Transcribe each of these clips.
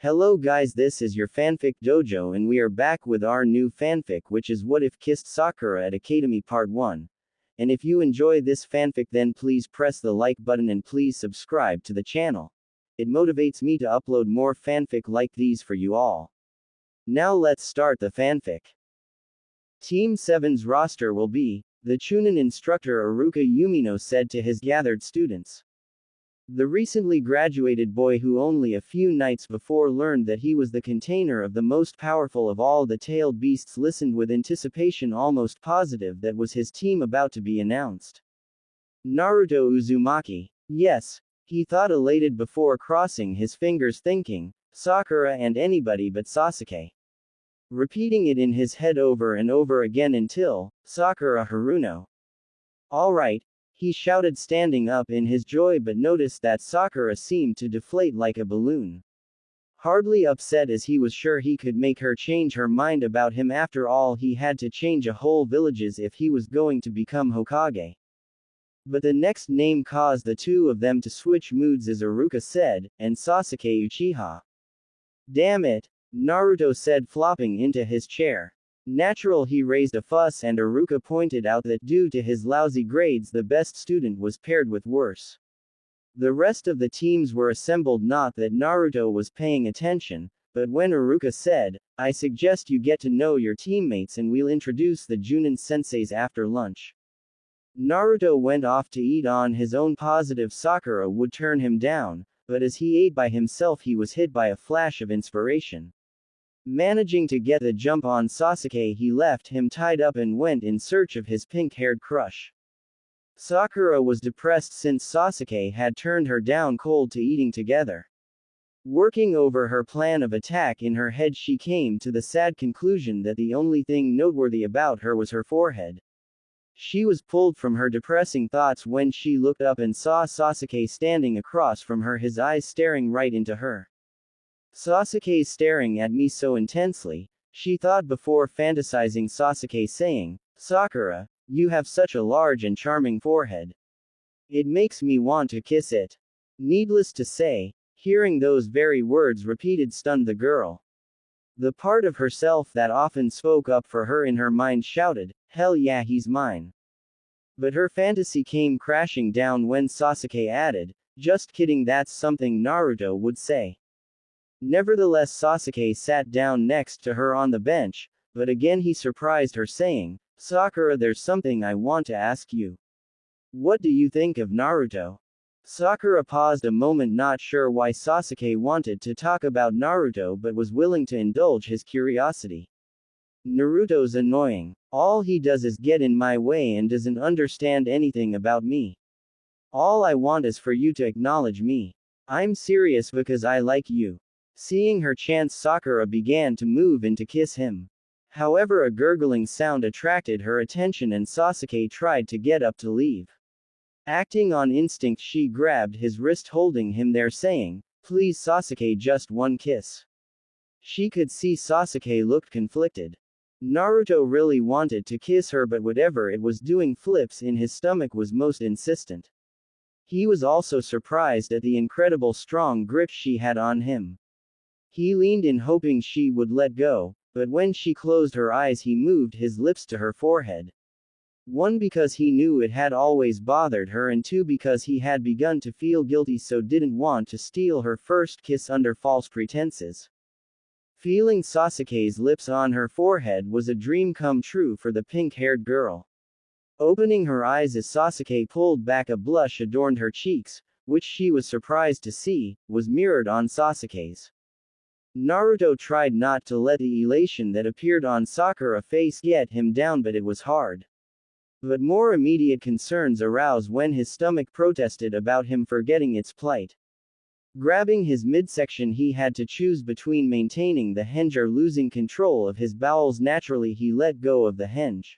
Hello guys, this is your fanfic dojo and we are back with our new fanfic, which is What If Kissed Sakura at Accademy Part 1. And if you enjoy this fanfic, then please press the like button and please subscribe to the channel. It motivates me to upload more fanfic like these for you all. Now let's start the fanfic. Team 7's roster will be, the Chunin instructor Iruka Yumino said to his gathered students. The recently graduated boy who only a few nights before learned that he was the container of the most powerful of all the tailed beasts listened with anticipation, almost positive that was his team about to be announced. Naruto Uzumaki. Yes, he thought, elated before crossing his fingers, thinking, Sakura and anybody but Sasuke. Repeating it in his head over and over again until, Sakura Haruno. Alright, he shouted, standing up in his joy, but noticed that Sakura seemed to deflate like a balloon. Hardly upset, as he was sure he could make her change her mind about him. After all, he had to change a whole villages if he was going to become Hokage. But the next name caused the two of them to switch moods, as Iruka said, and Sasuke Uchiha. Damn it, Naruto said, flopping into his chair. Natural, he raised a fuss, and Iruka pointed out that due to his lousy grades the best student was paired with worse. The rest of the teams were assembled, not that Naruto was paying attention, but when Iruka said, I suggest you get to know your teammates and we'll introduce the Junin senseis after lunch. Naruto went off to eat on his own, positive Sakura would turn him down, but as he ate by himself he was hit by a flash of inspiration. Managing to get the jump on Sasuke, he left him tied up and went in search of his pink-haired crush. Sakura was depressed since Sasuke had turned her down cold to eating together. Working over her plan of attack in her head, she came to the sad conclusion that the only thing noteworthy about her was her forehead. She was pulled from her depressing thoughts when she looked up and saw Sasuke standing across from her, his eyes staring right into her. Sasuke's staring at me so intensely, she thought before fantasizing Sasuke saying, Sakura, you have such a large and charming forehead. It makes me want to kiss it. Needless to say, hearing those very words repeated stunned the girl. The part of herself that often spoke up for her in her mind shouted, hell yeah, he's mine. But her fantasy came crashing down when Sasuke added, just kidding, that's something Naruto would say. Nevertheless, Sasuke sat down next to her on the bench, but again he surprised her, saying, Sakura, there's something I want to ask you. What do you think of Naruto? Sakura paused a moment, not sure why Sasuke wanted to talk about Naruto but was willing to indulge his curiosity. Naruto's annoying. All he does is get in my way and doesn't understand anything about me. All I want is for you to acknowledge me. I'm serious because I like you. Seeing her chance, Sakura began to move in to kiss him. However, a gurgling sound attracted her attention and Sasuke tried to get up to leave. Acting on instinct, she grabbed his wrist, holding him there, saying, Please Sasuke, just one kiss. She could see Sasuke looked conflicted. Naruto really wanted to kiss her, but whatever it was doing flips in his stomach was most insistent. He was also surprised at the incredible strong grip she had on him. He leaned in hoping she would let go, but when she closed her eyes he moved his lips to her forehead. One, because he knew it had always bothered her, and two, because he had begun to feel guilty, so didn't want to steal her first kiss under false pretenses. Feeling Sasuke's lips on her forehead was a dream come true for the pink-haired girl. Opening her eyes as Sasuke pulled back, a blush adorned her cheeks, which she was surprised to see was mirrored on Sasuke's. Naruto tried not to let the elation that appeared on Sakura's face get him down, but it was hard. But more immediate concerns arose when his stomach protested about him forgetting its plight. Grabbing his midsection, he had to choose between maintaining the henge or losing control of his bowels. Naturally, he let go of the henge.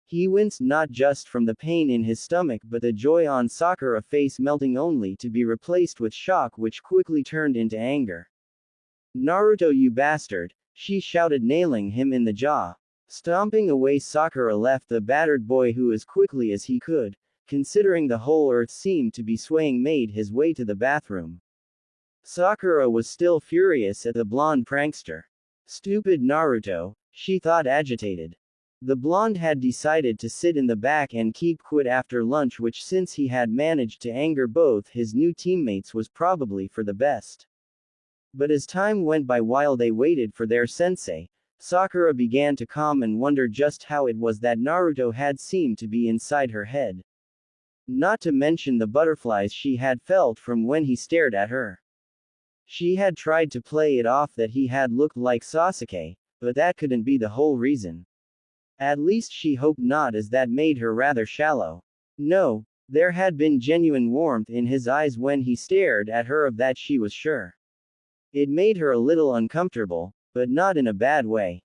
He winced, not just from the pain in his stomach but the joy on Sakura's face melting, only to be replaced with shock, which quickly turned into anger. Naruto, you bastard, she shouted, nailing him in the jaw. Stomping away, Sakura left the battered boy who, as quickly as he could, considering the whole earth seemed to be swaying, made his way to the bathroom. Sakura was still furious at the blonde prankster. Stupid Naruto, she thought agitated. The blonde had decided to sit in the back and keep quiet after lunch, which since he had managed to anger both his new teammates was probably for the best. But as time went by while they waited for their sensei, Sakura began to calm and wonder just how it was that Naruto had seemed to be inside her head. Not to mention the butterflies she had felt from when he stared at her. She had tried to play it off that he had looked like Sasuke, but that couldn't be the whole reason. At least she hoped not, as that made her rather shallow. No, there had been genuine warmth in his eyes when he stared at her, of that she was sure. It made her a little uncomfortable, but not in a bad way.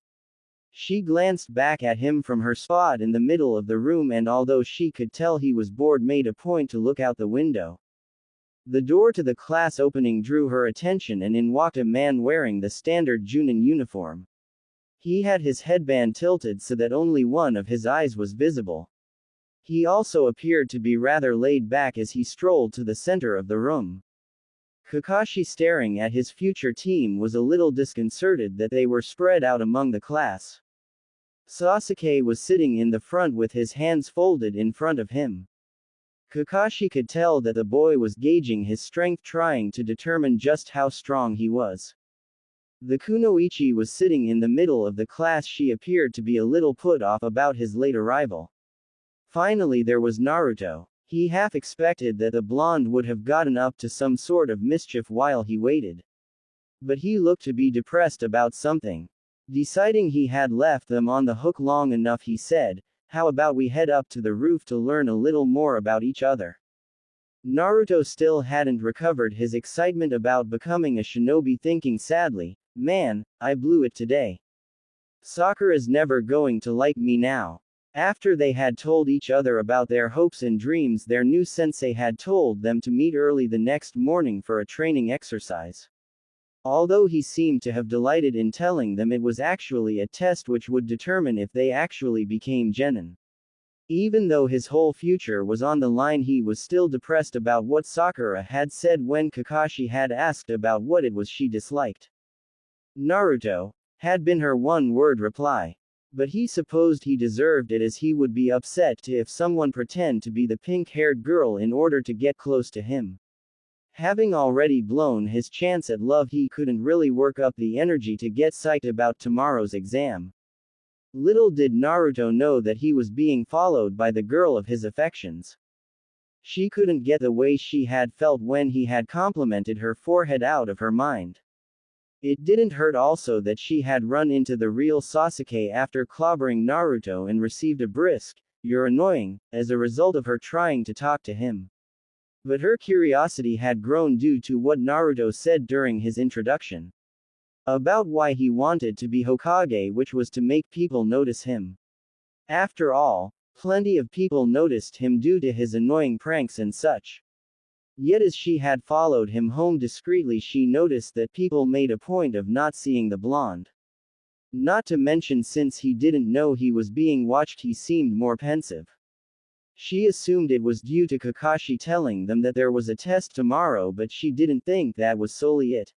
She glanced back at him from her spot in the middle of the room, and although she could tell he was bored, made a point to look out the window. The door to the class opening drew her attention, and in walked a man wearing the standard Junin uniform. He had his headband tilted so that only one of his eyes was visible. He also appeared to be rather laid back as he strolled to the center of the room. Kakashi, staring at his future team, was a little disconcerted that they were spread out among the class. Sasuke was sitting in the front with his hands folded in front of him. Kakashi could tell that the boy was gauging his strength, trying to determine just how strong he was. The kunoichi was sitting in the middle of the class. She appeared to be a little put off about his late arrival. Finally, there was Naruto. He half expected that the blonde would have gotten up to some sort of mischief while he waited. But he looked to be depressed about something. Deciding he had left them on the hook long enough, he said, "How about we head up to the roof to learn a little more about each other?" Naruto still hadn't recovered his excitement about becoming a shinobi, thinking sadly, "Man, I blew it today. Sakura's never going to like me now." After they had told each other about their hopes and dreams, their new sensei had told them to meet early the next morning for a training exercise. Although he seemed to have delighted in telling them, it was actually a test which would determine if they actually became genin. Even though his whole future was on the line, he was still depressed about what Sakura had said when Kakashi had asked about what it was she disliked. Naruto had been her one-word reply. But he supposed he deserved it, as he would be upset if someone pretend to be the pink-haired girl in order to get close to him. Having already blown his chance at love, he couldn't really work up the energy to get psyched about tomorrow's exam. Little did Naruto know that he was being followed by the girl of his affections. She couldn't get the way she had felt when he had complimented her forehead out of her mind. It didn't hurt also that she had run into the real Sasuke after clobbering Naruto and received a brisk, "You're annoying," as a result of her trying to talk to him. But her curiosity had grown due to what Naruto said during his introduction. About why he wanted to be Hokage, which was to make people notice him. After all, plenty of people noticed him due to his annoying pranks and such. Yet as she had followed him home discreetly, she noticed that people made a point of not seeing the blonde. Not to mention, since he didn't know he was being watched, he seemed more pensive. She assumed it was due to Kakashi telling them that there was a test tomorrow, but she didn't think that was solely it.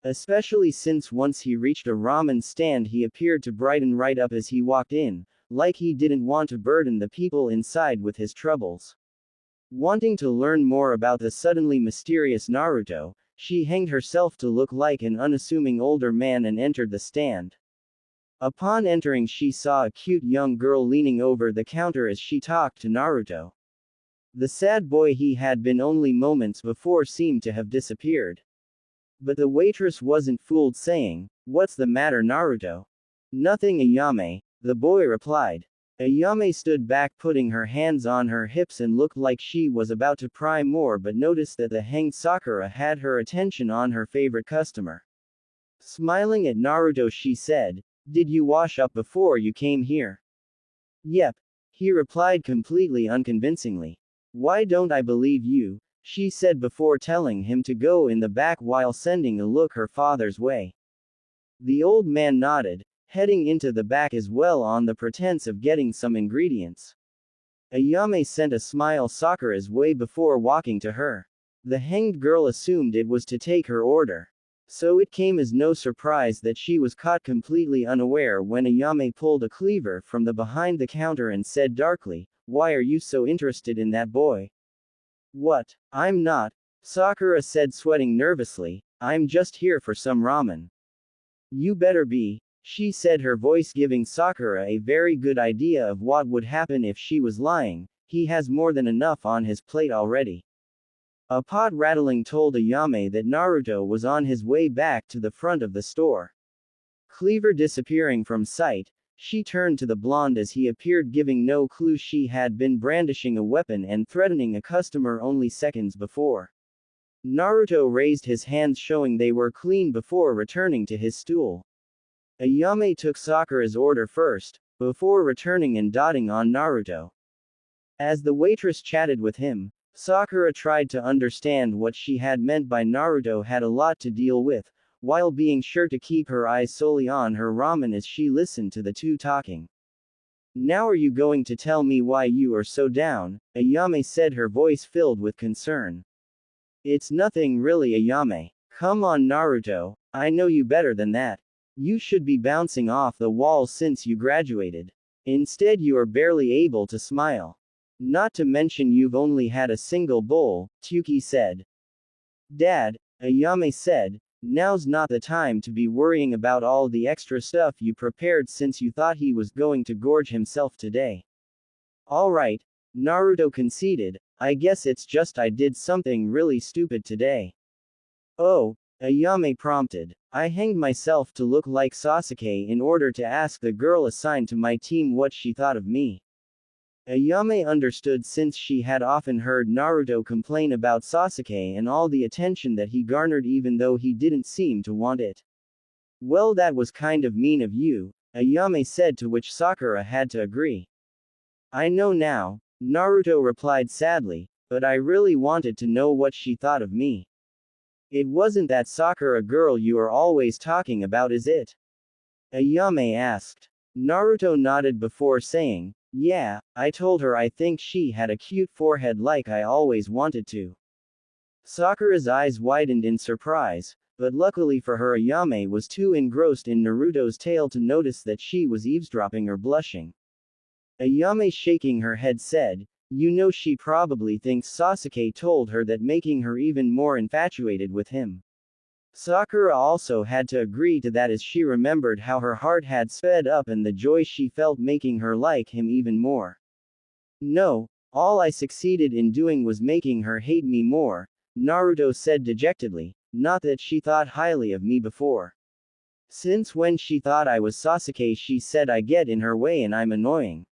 Especially since once he reached a ramen stand, he appeared to brighten right up as he walked in, like he didn't want to burden the people inside with his troubles. Wanting to learn more about the suddenly mysterious Naruto, she hanged herself to look like an unassuming older man and entered the stand. Upon entering, she saw a cute young girl leaning over the counter as she talked to Naruto. The sad boy he had been only moments before seemed to have disappeared. But the waitress wasn't fooled, saying, "What's the matter, Naruto?" "Nothing, Ayame," the boy replied. Ayame stood back, putting her hands on her hips, and looked like she was about to pry more, but noticed that the hanged Sakura had her attention on her favorite customer. Smiling at Naruto, she said, "Did you wash up before you came here?" "Yep," he replied completely unconvincingly. "Why don't I believe you?" she said before telling him to go in the back while sending a look her father's way. The old man nodded, heading into the back as well on the pretense of getting some ingredients. Ayame sent a smile Sakura's way before walking to her. The hanged girl assumed it was to take her order. So it came as no surprise that she was caught completely unaware when Ayame pulled a cleaver from the behind the counter and said darkly, "Why are you so interested in that boy?" "What? I'm not," Sakura said, sweating nervously. "I'm just here for some ramen." "You better be," she said, her voice giving Sakura a very good idea of what would happen if she was lying. "He has more than enough on his plate already." A pot rattling told Ayame that Naruto was on his way back to the front of the store. Cleaver disappearing from sight, she turned to the blonde as he appeared, giving no clue she had been brandishing a weapon and threatening a customer only seconds before. Naruto raised his hands, showing they were clean, before returning to his stool. Ayame took Sakura's order first, before returning and dotting on Naruto. As the waitress chatted with him, Sakura tried to understand what she had meant by Naruto had a lot to deal with, while being sure to keep her eyes solely on her ramen as she listened to the two talking. "Now are you going to tell me why you are so down?" Ayame said, her voice filled with concern. "It's nothing really, Ayame. Come on, Naruto, I know you better than that. You should be bouncing off the wall since you graduated. Instead you are barely able to smile. Not to mention you've only had a single bowl," Tuki said. "Dad," Ayame said, "now's not the time to be worrying about all the extra stuff you prepared since you thought he was going to gorge himself today." "Alright," Naruto conceded, "I guess it's just I did something really stupid today." "Oh," Ayame prompted. "I hanged myself to look like Sasuke in order to ask the girl assigned to my team what she thought of me." Ayame understood, since she had often heard Naruto complain about Sasuke and all the attention that he garnered even though he didn't seem to want it. "Well, that was kind of mean of you," Ayame said, to which Sakura had to agree. "I know now," Naruto replied sadly, "but I really wanted to know what she thought of me." "It wasn't that Sakura girl you are always talking about, is it?" Ayame asked. Naruto nodded before saying, "Yeah, I told her I think she had a cute forehead like I always wanted to." Sakura's eyes widened in surprise, but luckily for her, Ayame was too engrossed in Naruto's tale to notice that she was eavesdropping or blushing. Ayame, shaking her head, said, "You know, she probably thinks Sasuke told her that, making her even more infatuated with him." Sakura also had to agree to that as she remembered how her heart had sped up and the joy she felt making her like him even more. "No, all I succeeded in doing was making her hate me more," Naruto said dejectedly, "not that she thought highly of me before. Since when she thought I was Sasuke, she said I get in her way and I'm annoying."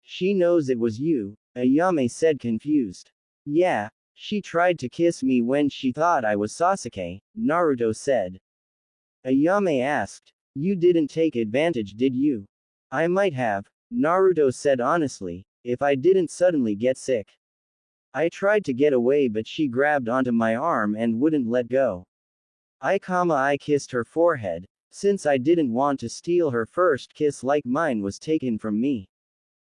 "She knows it was you," Ayame said, confused. "Yeah. She tried to kiss me when she thought I was Sasuke," Naruto said. Ayame asked, "You didn't take advantage, did you?" "I might have," Naruto said honestly, "if I didn't suddenly get sick. I tried to get away, but she grabbed onto my arm and wouldn't let go. I kissed her forehead, since I didn't want to steal her first kiss like mine was taken from me."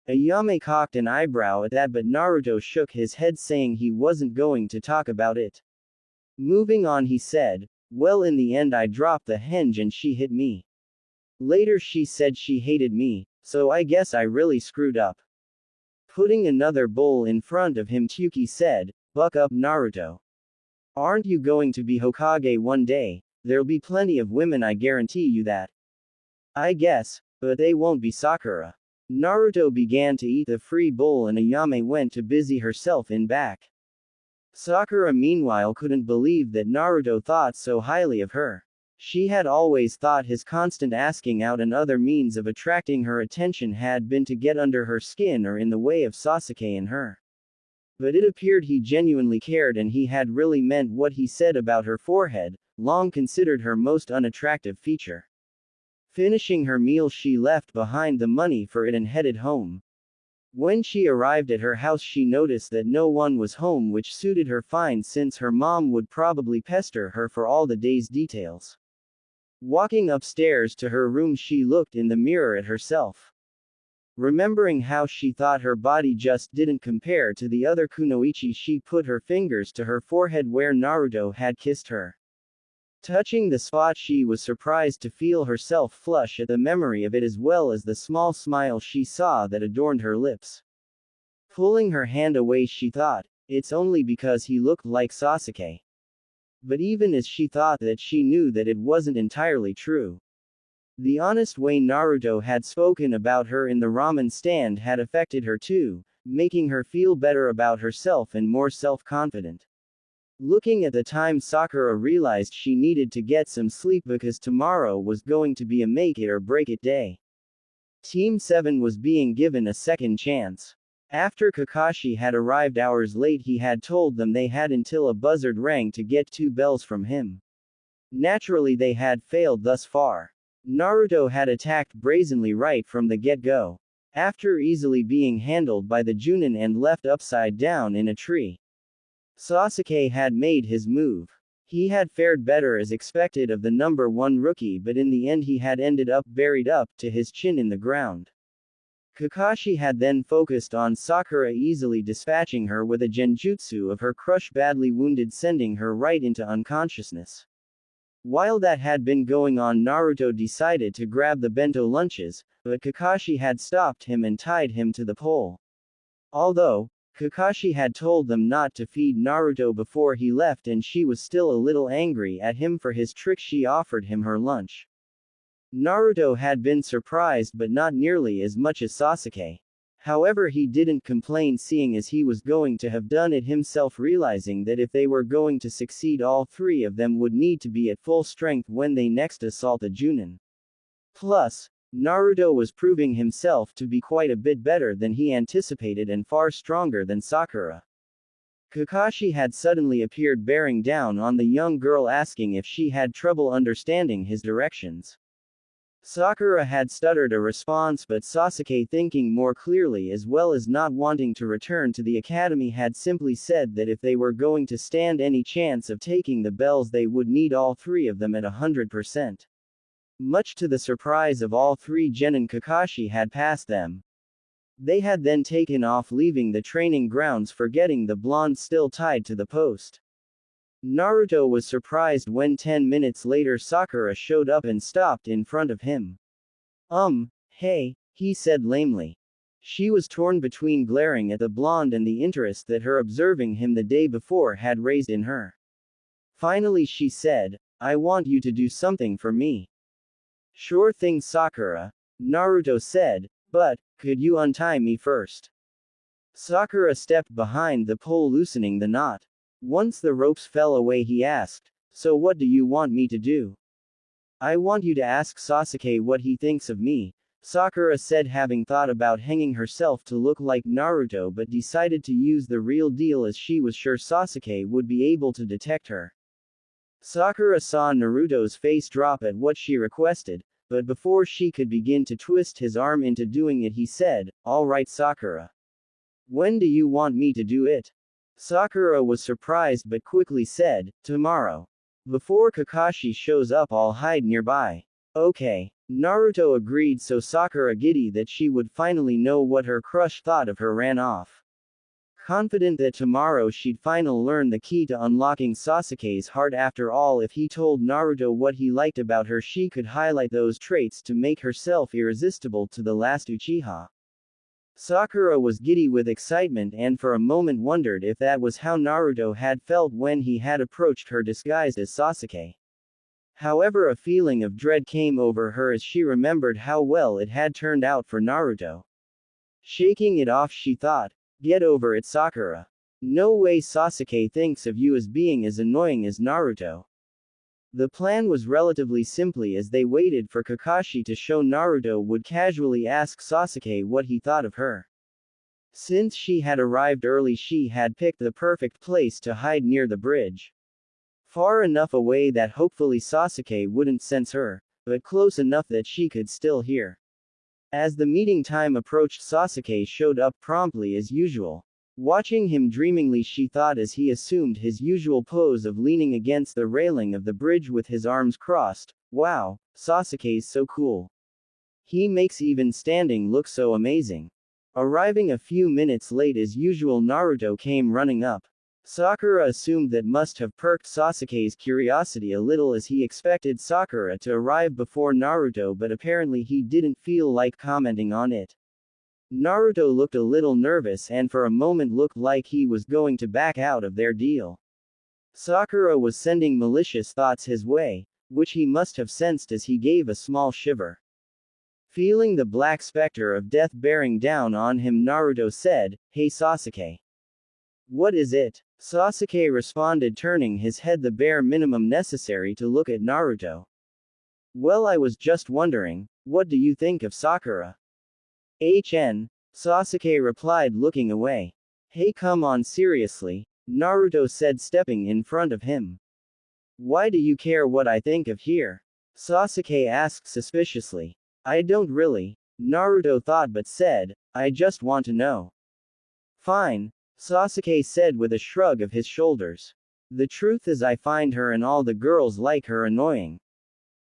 Ayame cocked an eyebrow at that, but Naruto shook his head, saying he wasn't going to talk about it. Moving on, he said, "Well, in the end I dropped the henge and she hit me. Later she said she hated me, so I guess I really screwed up." Putting another bowl in front of him, Tuki said, "Buck up, Naruto. Aren't you going to be Hokage one day? There'll be plenty of women, I guarantee you that." "I guess, but they won't be Sakura." Naruto began to eat the free bowl and Ayame went to busy herself in back. Sakura meanwhile couldn't believe that Naruto thought so highly of her. She had always thought his constant asking out and other means of attracting her attention had been to get under her skin or in the way of Sasuke and her. But it appeared he genuinely cared and he had really meant what he said about her forehead, long considered her most unattractive feature. Finishing her meal, she left behind the money for it and headed home. When she arrived at her house, she noticed that no one was home, which suited her fine since her mom would probably pester her for all the day's details. Walking upstairs to her room, she looked in the mirror at herself. Remembering how she thought her body just didn't compare to the other kunoichi, she put her fingers to her forehead where Naruto had kissed her. Touching the spot, she was surprised to feel herself flush at the memory of it as well as the small smile she saw that adorned her lips. Pulling her hand away, she thought, it's only because he looked like Sasuke. But even as she thought that, she knew that it wasn't entirely true. The honest way Naruto had spoken about her in the ramen stand had affected her too, making her feel better about herself and more self-confident. Looking at the time, Sakura realized she needed to get some sleep because tomorrow was going to be a make it or break it day. Team 7 was being given a second chance. After Kakashi had arrived hours late, he had told them they had until a buzzard rang to get 2 bells from him. Naturally, they had failed thus far. Naruto had attacked brazenly right from the get-go. After easily being handled by the Junin and left upside down in a tree, Sasuke had made his move. He had fared better as expected of the number 1 rookie, but in the end he had ended up buried up to his chin in the ground. Kakashi had then focused on Sakura, easily dispatching her with a genjutsu of her crush, badly wounded, sending her right into unconsciousness. While that had been going on, Naruto decided to grab the bento lunches, but Kakashi had stopped him and tied him to the pole. Although Kakashi had told them not to feed Naruto before he left, and she was still a little angry at him for his trick, she offered him her lunch. Naruto had been surprised, but not nearly as much as Sasuke. However, he didn't complain, seeing as he was going to have done it himself, realizing that if they were going to succeed, all 3 of them would need to be at full strength when they next assault the Junin. Plus, Naruto was proving himself to be quite a bit better than he anticipated and far stronger than Sakura. Kakashi had suddenly appeared, bearing down on the young girl, asking if she had trouble understanding his directions. Sakura had stuttered a response, but Sasuke, thinking more clearly as well as not wanting to return to the academy, had simply said that if they were going to stand any chance of taking the bells, they would need all 3 of them at 100%. Much to the surprise of all 3, Genin, Kakashi had passed them. They had then taken off, leaving the training grounds, forgetting the blonde still tied to the post. Naruto was surprised when 10 minutes later Sakura showed up and stopped in front of him. Hey, he said lamely. She was torn between glaring at the blonde and the interest that her observing him the day before had raised in her. Finally she said, I want you to do something for me. Sure thing, Sakura, Naruto said, but could you untie me first? Sakura stepped behind the pole, loosening the knot. Once the ropes fell away, he asked, so what do you want me to do? I want you to ask Sasuke what he thinks of me, Sakura said, having thought about hanging herself to look like Naruto, but decided to use the real deal as she was sure Sasuke would be able to detect her. Sakura saw Naruto's face drop at what she requested, but before she could begin to twist his arm into doing it, he said, all right, Sakura. When do you want me to do it? Sakura was surprised but quickly said, tomorrow. Before Kakashi shows up, I'll hide nearby. Okay. Naruto agreed, so Sakura, giddy that she would finally know what her crush thought of her, ran off. Confident that tomorrow she'd finally learn the key to unlocking Sasuke's heart. After all, if he told Naruto what he liked about her, she could highlight those traits to make herself irresistible to the last Uchiha. Sakura was giddy with excitement and for a moment wondered if that was how Naruto had felt when he had approached her disguised as Sasuke. However, a feeling of dread came over her as she remembered how well it had turned out for Naruto. Shaking it off, she thought, get over it, Sakura. No way Sasuke thinks of you as being as annoying as Naruto. The plan was relatively simple. As they waited for Kakashi to show, Naruto would casually ask Sasuke what he thought of her. Since she had arrived early, she had picked the perfect place to hide, near the bridge. Far enough away that hopefully Sasuke wouldn't sense her, but close enough that she could still hear. As the meeting time approached, Sasuke showed up promptly as usual. Watching him dreamingly, she thought, as he assumed his usual pose of leaning against the railing of the bridge with his arms crossed, wow, Sasuke's so cool. He makes even standing look so amazing. Arriving a few minutes late as usual, Naruto came running up. Sakura assumed that must have perked Sasuke's curiosity a little, as he expected Sakura to arrive before Naruto, but apparently he didn't feel like commenting on it. Naruto looked a little nervous and for a moment looked like he was going to back out of their deal. Sakura was sending malicious thoughts his way, which he must have sensed as he gave a small shiver. Feeling the black specter of death bearing down on him, Naruto said, "Hey Sasuke. What is it?" Sasuke responded, turning his head the bare minimum necessary to look at Naruto. "Well, I was just wondering, what do you think of Sakura?" Sasuke replied, looking away. "Hey, come on, seriously," Naruto said, stepping in front of him. "Why do you care what I think of her?" Sasuke asked suspiciously. "I don't really," Naruto thought but said, "I just want to know." "Fine," Sasuke said with a shrug of his shoulders. "The truth is I find her and all the girls like her annoying."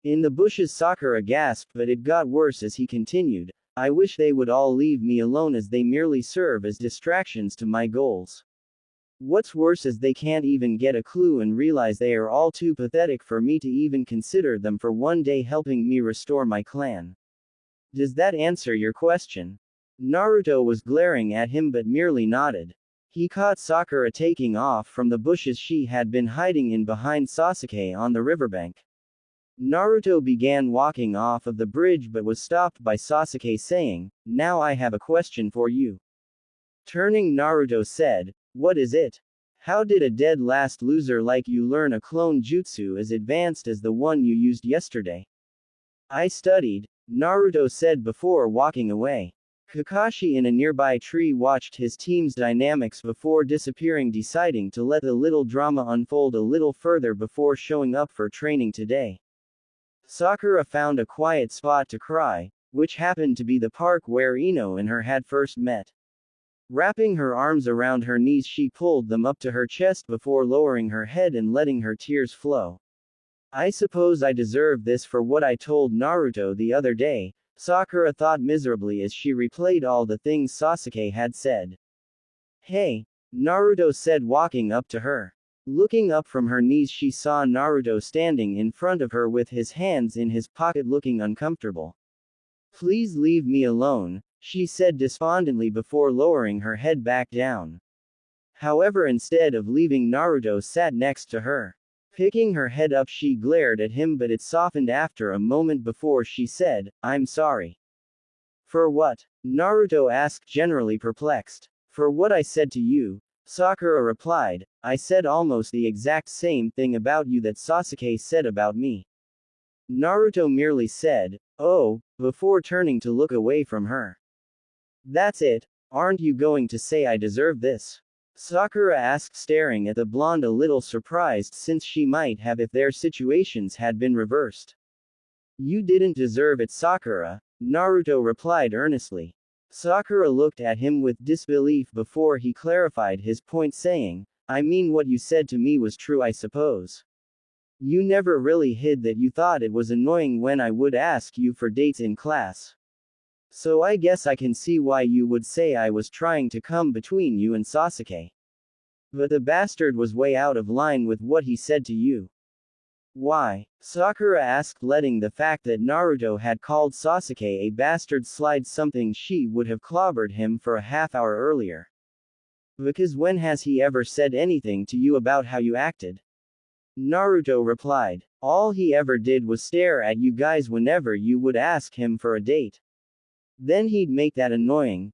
In the bushes, Sakura gasped, but it got worse as he continued, "I wish they would all leave me alone, as they merely serve as distractions to my goals. What's worse is they can't even get a clue and realize they are all too pathetic for me to even consider them for one day helping me restore my clan. Does that answer your question?" Naruto was glaring at him but merely nodded. He caught Sakura taking off from the bushes she had been hiding in behind Sasuke on the riverbank. Naruto began walking off of the bridge but was stopped by Sasuke saying, "Now I have a question for you." Turning, Naruto said, "What is it? How did a dead last loser like you learn a clone jutsu as advanced as the one you used yesterday?" "I studied," Naruto said before walking away. Kakashi in a nearby tree watched his team's dynamics before disappearing, deciding to let the little drama unfold a little further before showing up for training today. Sakura found a quiet spot to cry, which happened to be the park where Ino and her had first met. Wrapping her arms around her knees, she pulled them up to her chest before lowering her head and letting her tears flow. "I suppose I deserve this for what I told Naruto the other day," Sakura thought miserably as she replayed all the things Sasuke had said. "Hey," Naruto said, walking up to her. Looking up from her knees, she saw Naruto standing in front of her with his hands in his pocket, looking uncomfortable. "Please leave me alone," she said despondently before lowering her head back down. However, instead of leaving, Naruto sat next to her. Picking her head up, she glared at him, but it softened after a moment before she said, "I'm sorry." "For what?" Naruto asked, generally perplexed. "For what I said to you," Sakura replied. "I said almost the exact same thing about you that Sasuke said about me." Naruto merely said, "Oh," before turning to look away from her. "That's it? Aren't you going to say I deserve this?" Sakura asked, staring at the blonde, a little surprised since she might have if their situations had been reversed. "You didn't deserve it, Sakura," Naruto replied earnestly. Sakura looked at him with disbelief before he clarified his point, saying, "I mean, what you said to me was true, I suppose. You never really hid that you thought it was annoying when I would ask you for dates in class. So I guess I can see why you would say I was trying to come between you and Sasuke. But the bastard was way out of line with what he said to you." "Why?" Sakura asked, letting the fact that Naruto had called Sasuke a bastard slide, something she would have clobbered him for a half hour earlier. "Because when has he ever said anything to you about how you acted?" Naruto replied. "All he ever did was stare at you guys whenever you would ask him for a date. Then he'd make that annoying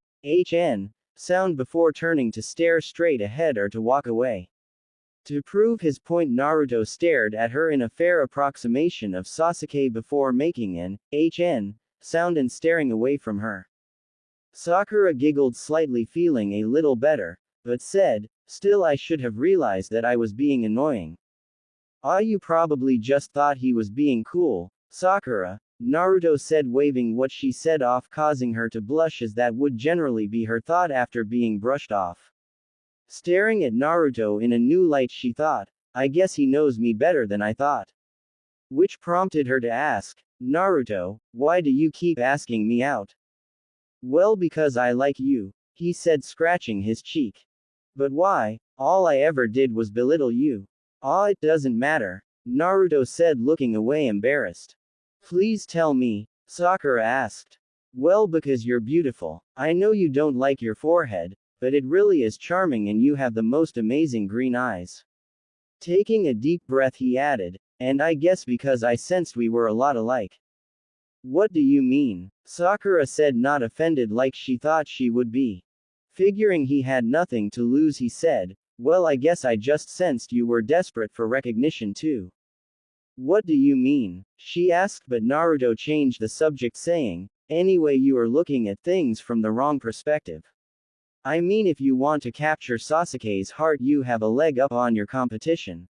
sound before turning to stare straight ahead or to walk away." To prove his point, Naruto stared at her in a fair approximation of Sasuke before making an sound and staring away from her. Sakura giggled slightly, feeling a little better, but said, "Still, I should have realized that I was being annoying." "Ah, you probably just thought he was being cool, Sakura," Naruto said, waving what she said off, causing her to blush, as that would generally be her thought after being brushed off. Staring at Naruto in a new light, she thought, "I guess he knows me better than I thought." Which prompted her to ask, Naruto, why do you keep asking me out? Well, because I like you, he said, scratching his cheek. But why? All I ever did was belittle you. Ah, it doesn't matter, Naruto said, looking away embarrassed. Please tell me, Sakura asked. Well, because you're beautiful. I know you don't like your forehead, but it really is charming and you have the most amazing green eyes. Taking a deep breath, he added, and I guess because I sensed we were a lot alike. What do you mean? Sakura said, not offended like she thought she would be. Figuring he had nothing to lose, he said, well, I guess I just sensed you were desperate for recognition too. What do you mean? She asked, but Naruto changed the subject, saying, anyway, you are looking at things from the wrong perspective. I mean, if you want to capture Sasuke's heart, you have a leg up on your competition.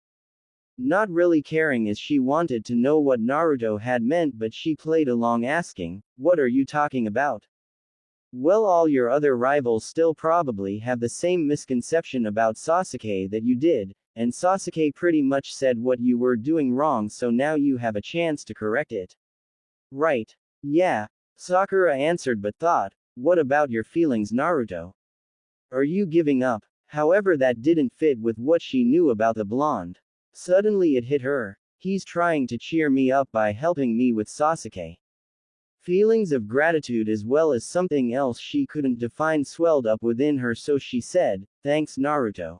Not really caring as she wanted to know what Naruto had meant, but she played along, asking, what are you talking about? Well, all your other rivals still probably have the same misconception about Sasuke that you did, and Sasuke pretty much said what you were doing wrong, so now you have a chance to correct it. Right. Yeah, Sakura answered, but thought, what about your feelings, Naruto? Are you giving up? However, that didn't fit with what she knew about the blonde. Suddenly it hit her. He's trying to cheer me up by helping me with Sasuke. Feelings of gratitude as well as something else she couldn't define swelled up within her, so she said, thanks, Naruto.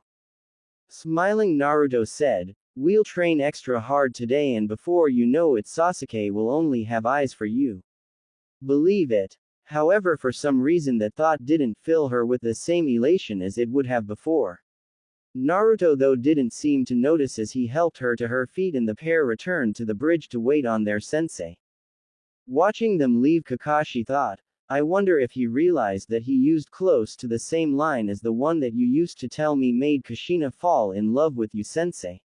Smiling, Naruto said, we'll train extra hard today, and before you know it, Sasuke will only have eyes for you. Believe it. However, for some reason that thought didn't fill her with the same elation as it would have before. Naruto, though, didn't seem to notice as he helped her to her feet and the pair returned to the bridge to wait on their sensei. Watching them leave, Kakashi thought, I wonder if he realized that he used close to the same line as the one that you used to tell me made Kushina fall in love with you, sensei.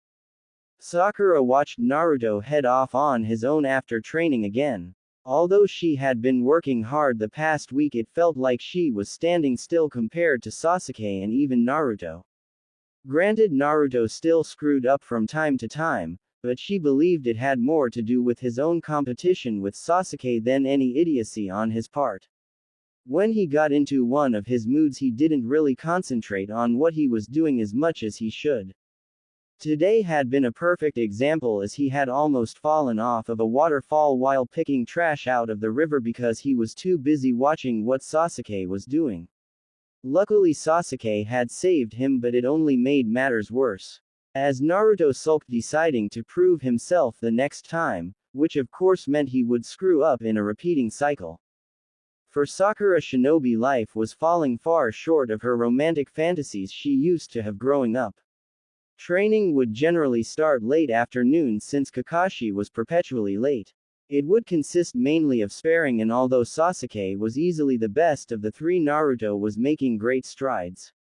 Sakura watched Naruto head off on his own after training again. Although she had been working hard the past week, it felt like she was standing still compared to Sasuke and even Naruto. Granted, Naruto still screwed up from time to time, but she believed it had more to do with his own competition with Sasuke than any idiocy on his part. When he got into one of his moods, he didn't really concentrate on what he was doing as much as he should. Today had been a perfect example, as he had almost fallen off of a waterfall while picking trash out of the river because he was too busy watching what Sasuke was doing. Luckily, Sasuke had saved him, but it only made matters worse, as Naruto sulked, deciding to prove himself the next time, which of course meant he would screw up in a repeating cycle. For Sakura, shinobi life was falling far short of her romantic fantasies she used to have growing up. Training would generally start late afternoon since Kakashi was perpetually late. It would consist mainly of sparring, and although Sasuke was easily the best of the three, Naruto was making great strides.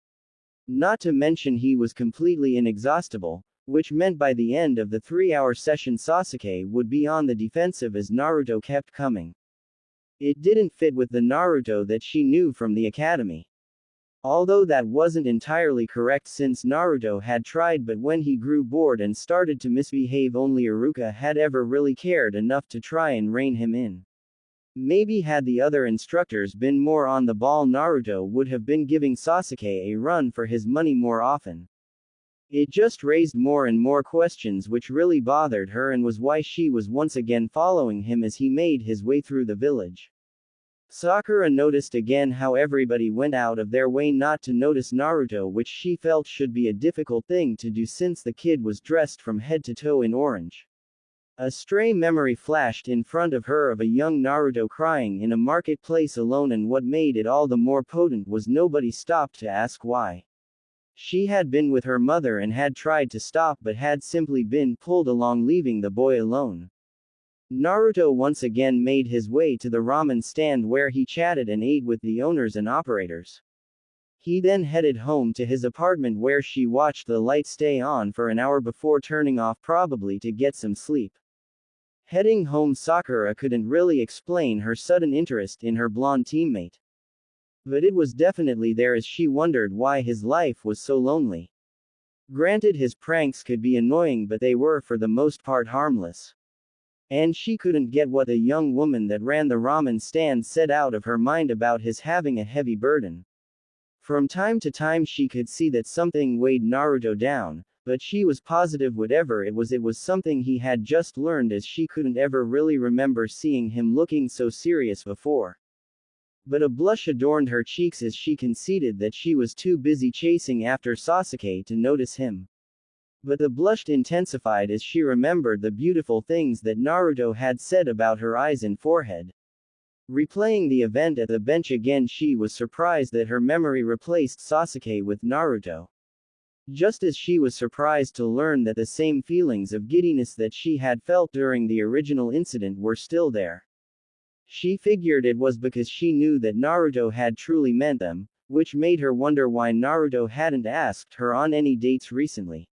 Not to mention he was completely inexhaustible, which meant by the end of the 3-hour session Sasuke would be on the defensive as Naruto kept coming. It didn't fit with the Naruto that she knew from the academy. Although that wasn't entirely correct, since Naruto had tried, but when he grew bored and started to misbehave, only Iruka had ever really cared enough to try and rein him in. Maybe had the other instructors been more on the ball, Naruto would have been giving Sasuke a run for his money more often. It just raised more and more questions, which really bothered her, and was why she was once again following him as he made his way through the village. Sakura noticed again how everybody went out of their way not to notice Naruto, which she felt should be a difficult thing to do since the kid was dressed from head to toe in orange. A stray memory flashed in front of her of a young Naruto crying in a marketplace alone, and what made it all the more potent was nobody stopped to ask why. She had been with her mother and had tried to stop, but had simply been pulled along, leaving the boy alone. Naruto once again made his way to the ramen stand where he chatted and ate with the owners and operators. He then headed home to his apartment where she watched the light stay on for an hour before turning off, probably to get some sleep. Heading home, Sakura couldn't really explain her sudden interest in her blonde teammate. But it was definitely there, as she wondered why his life was so lonely. Granted, his pranks could be annoying, but they were for the most part harmless. And she couldn't get what the young woman that ran the ramen stand said out of her mind about his having a heavy burden. From time to time she could see that something weighed Naruto down, but she was positive whatever it was something he had just learned, as she couldn't ever really remember seeing him looking so serious before. But a blush adorned her cheeks as she conceded that she was too busy chasing after Sasuke to notice him. But the blush intensified as she remembered the beautiful things that Naruto had said about her eyes and forehead. Replaying the event at the bench again, she was surprised that her memory replaced Sasuke with Naruto. Just as she was surprised to learn that the same feelings of giddiness that she had felt during the original incident were still there. She figured it was because she knew that Naruto had truly meant them, which made her wonder why Naruto hadn't asked her on any dates recently.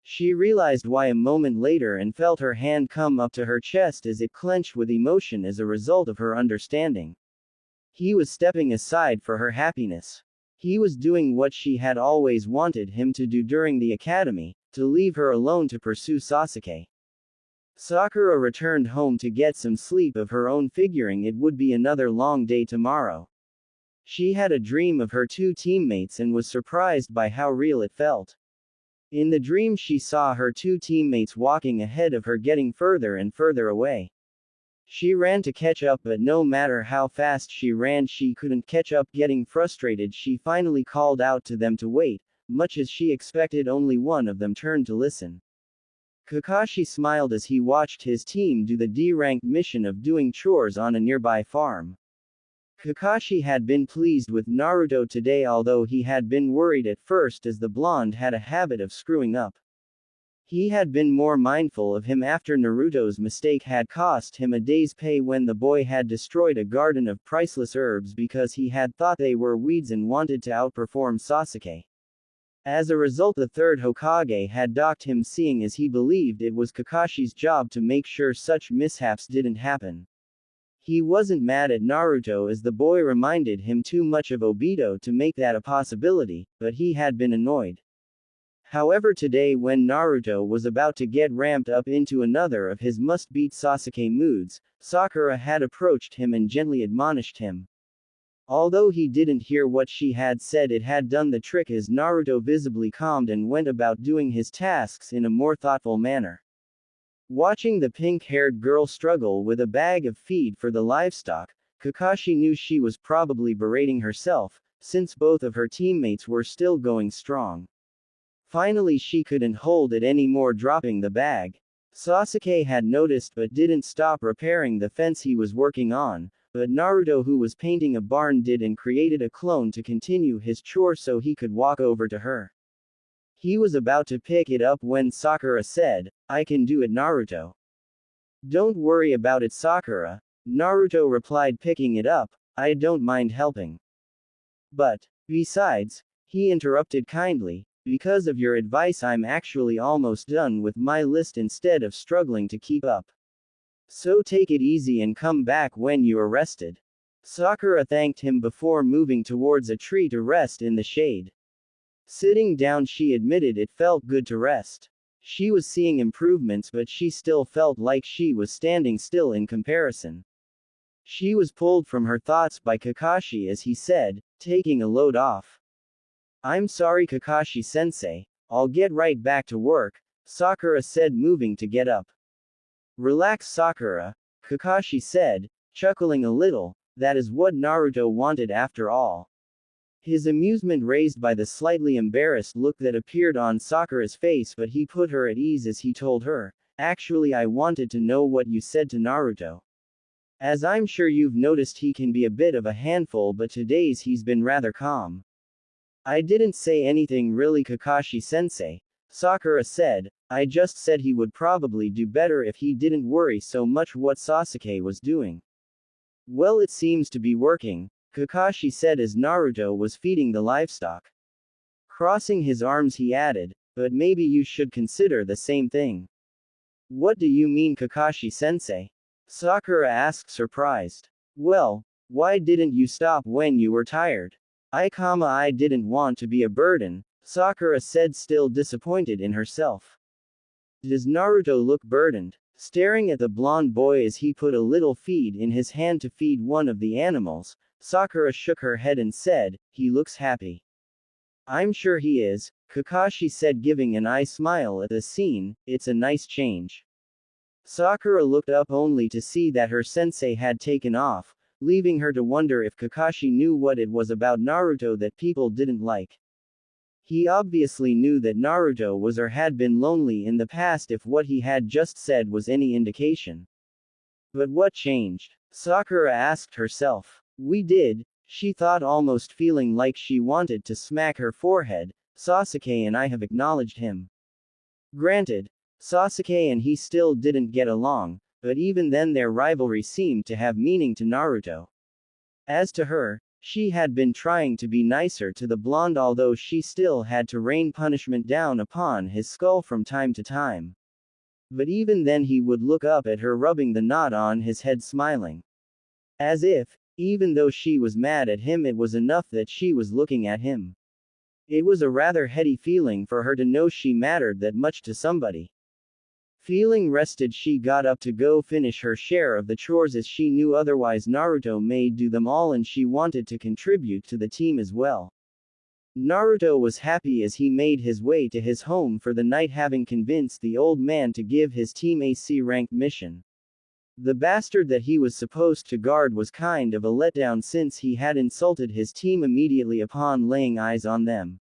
She realized why a moment later and felt her hand come up to her chest as it clenched with emotion as a result of her understanding. He was stepping aside for her happiness. He was doing what she had always wanted him to do during the academy, to leave her alone to pursue Sasuke. Sakura returned home to get some sleep of her own, figuring it would be another long day tomorrow. She had a dream of her two teammates and was surprised by how real it felt. In the dream she saw her two teammates walking ahead of her, getting further and further away. She ran to catch up, but no matter how fast she ran she couldn't catch up. Getting frustrated, she finally called out to them to wait, much as she expected. Only one of them turned to listen. Kakashi smiled as he watched his team do the D-ranked mission of doing chores on a nearby farm. Kakashi had been pleased with Naruto today, although he had been worried at first as the blonde had a habit of screwing up. He had been more mindful of him after Naruto's mistake had cost him a day's pay when the boy had destroyed a garden of priceless herbs because he had thought they were weeds and wanted to outperform Sasuke. As a result, the third Hokage had docked him, seeing as he believed it was Kakashi's job to make sure such mishaps didn't happen. He wasn't mad at Naruto as the boy reminded him too much of Obito to make that a possibility, but he had been annoyed. However, today when Naruto was about to get ramped up into another of his must-beat Sasuke moods, Sakura had approached him and gently admonished him. Although he didn't hear what she had said, it had done the trick as Naruto visibly calmed and went about doing his tasks in a more thoughtful manner. Watching the pink-haired girl struggle with a bag of feed for the livestock, Kakashi knew she was probably berating herself, since both of her teammates were still going strong. Finally she couldn't hold it anymore, dropping the bag. Sasuke had noticed but didn't stop repairing the fence he was working on, but Naruto, who was painting a barn, did and created a clone to continue his chore so he could walk over to her. He was about to pick it up when Sakura said, "I can do it, Naruto." "Don't worry about it, Sakura," Naruto replied, picking it up. "I don't mind helping. But, besides," he interrupted kindly, "because of your advice I'm actually almost done with my list instead of struggling to keep up. So take it easy and come back when you're rested." Sakura thanked him before moving towards a tree to rest in the shade. Sitting down, she admitted it felt good to rest. She was seeing improvements, but she still felt like she was standing still in comparison. She was pulled from her thoughts by Kakashi as he said, taking a load off. "I'm sorry, Kakashi-sensei, I'll get right back to work," Sakura said, moving to get up. "Relax, Sakura," Kakashi said, chuckling a little. That is what Naruto wanted after all. His amusement raised by the slightly embarrassed look that appeared on Sakura's face, but he put her at ease as he told her, "Actually, I wanted to know what you said to Naruto. As I'm sure you've noticed, he can be a bit of a handful, but today's he's been rather calm." "I didn't say anything really, Kakashi-sensei," Sakura said. "I just said he would probably do better if he didn't worry so much what Sasuke was doing." "Well, it seems to be working," Kakashi said as Naruto was feeding the livestock. Crossing his arms he added, "But maybe you should consider the same thing." "What do you mean, Kakashi-sensei?" Sakura asked, surprised. "Well, why didn't you stop when you were tired?" I didn't want to be a burden," Sakura said, still disappointed in herself. "Does Naruto look burdened?" Staring at the blonde boy as he put a little feed in his hand to feed one of the animals, Sakura shook her head and said, "He looks happy." "I'm sure he is," Kakashi said, giving an eye smile at the scene. "It's a nice change." Sakura looked up only to see that her sensei had taken off, leaving her to wonder if Kakashi knew what it was about Naruto that people didn't like. He obviously knew that Naruto was or had been lonely in the past if what he had just said was any indication. But what changed? Sakura asked herself. "We did," she thought, almost feeling like she wanted to smack her forehead. "Sasuke and I have acknowledged him." Granted, Sasuke and he still didn't get along, but even then their rivalry seemed to have meaning to Naruto. As to her, she had been trying to be nicer to the blonde, although she still had to rain punishment down upon his skull from time to time. But even then he would look up at her, rubbing the knot on his head, smiling. As if, even though she was mad at him, it was enough that she was looking at him. It was a rather heady feeling for her to know she mattered that much to somebody. Feeling rested, she got up to go finish her share of the chores, as she knew otherwise Naruto may do them all and she wanted to contribute to the team as well. Naruto was happy as he made his way to his home for the night, having convinced the old man to give his team a C-ranked mission. The bastard that he was supposed to guard was kind of a letdown since he had insulted his team immediately upon laying eyes on them.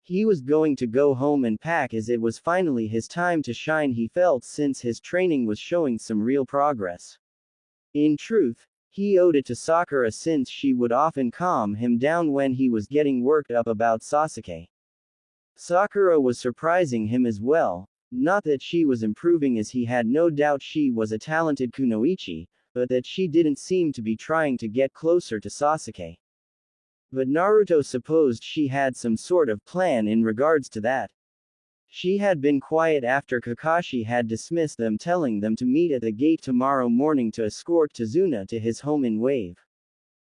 He was going to go home and pack as it was finally his time to shine, he felt, since his training was showing some real progress. In truth, he owed it to Sakura since she would often calm him down when he was getting worked up about Sasuke. Sakura was surprising him as well, not that she was improving, as he had no doubt she was a talented kunoichi, but that she didn't seem to be trying to get closer to Sasuke. But Naruto supposed she had some sort of plan in regards to that. She had been quiet after Kakashi had dismissed them, telling them to meet at the gate tomorrow morning to escort Tazuna to his home in Wave.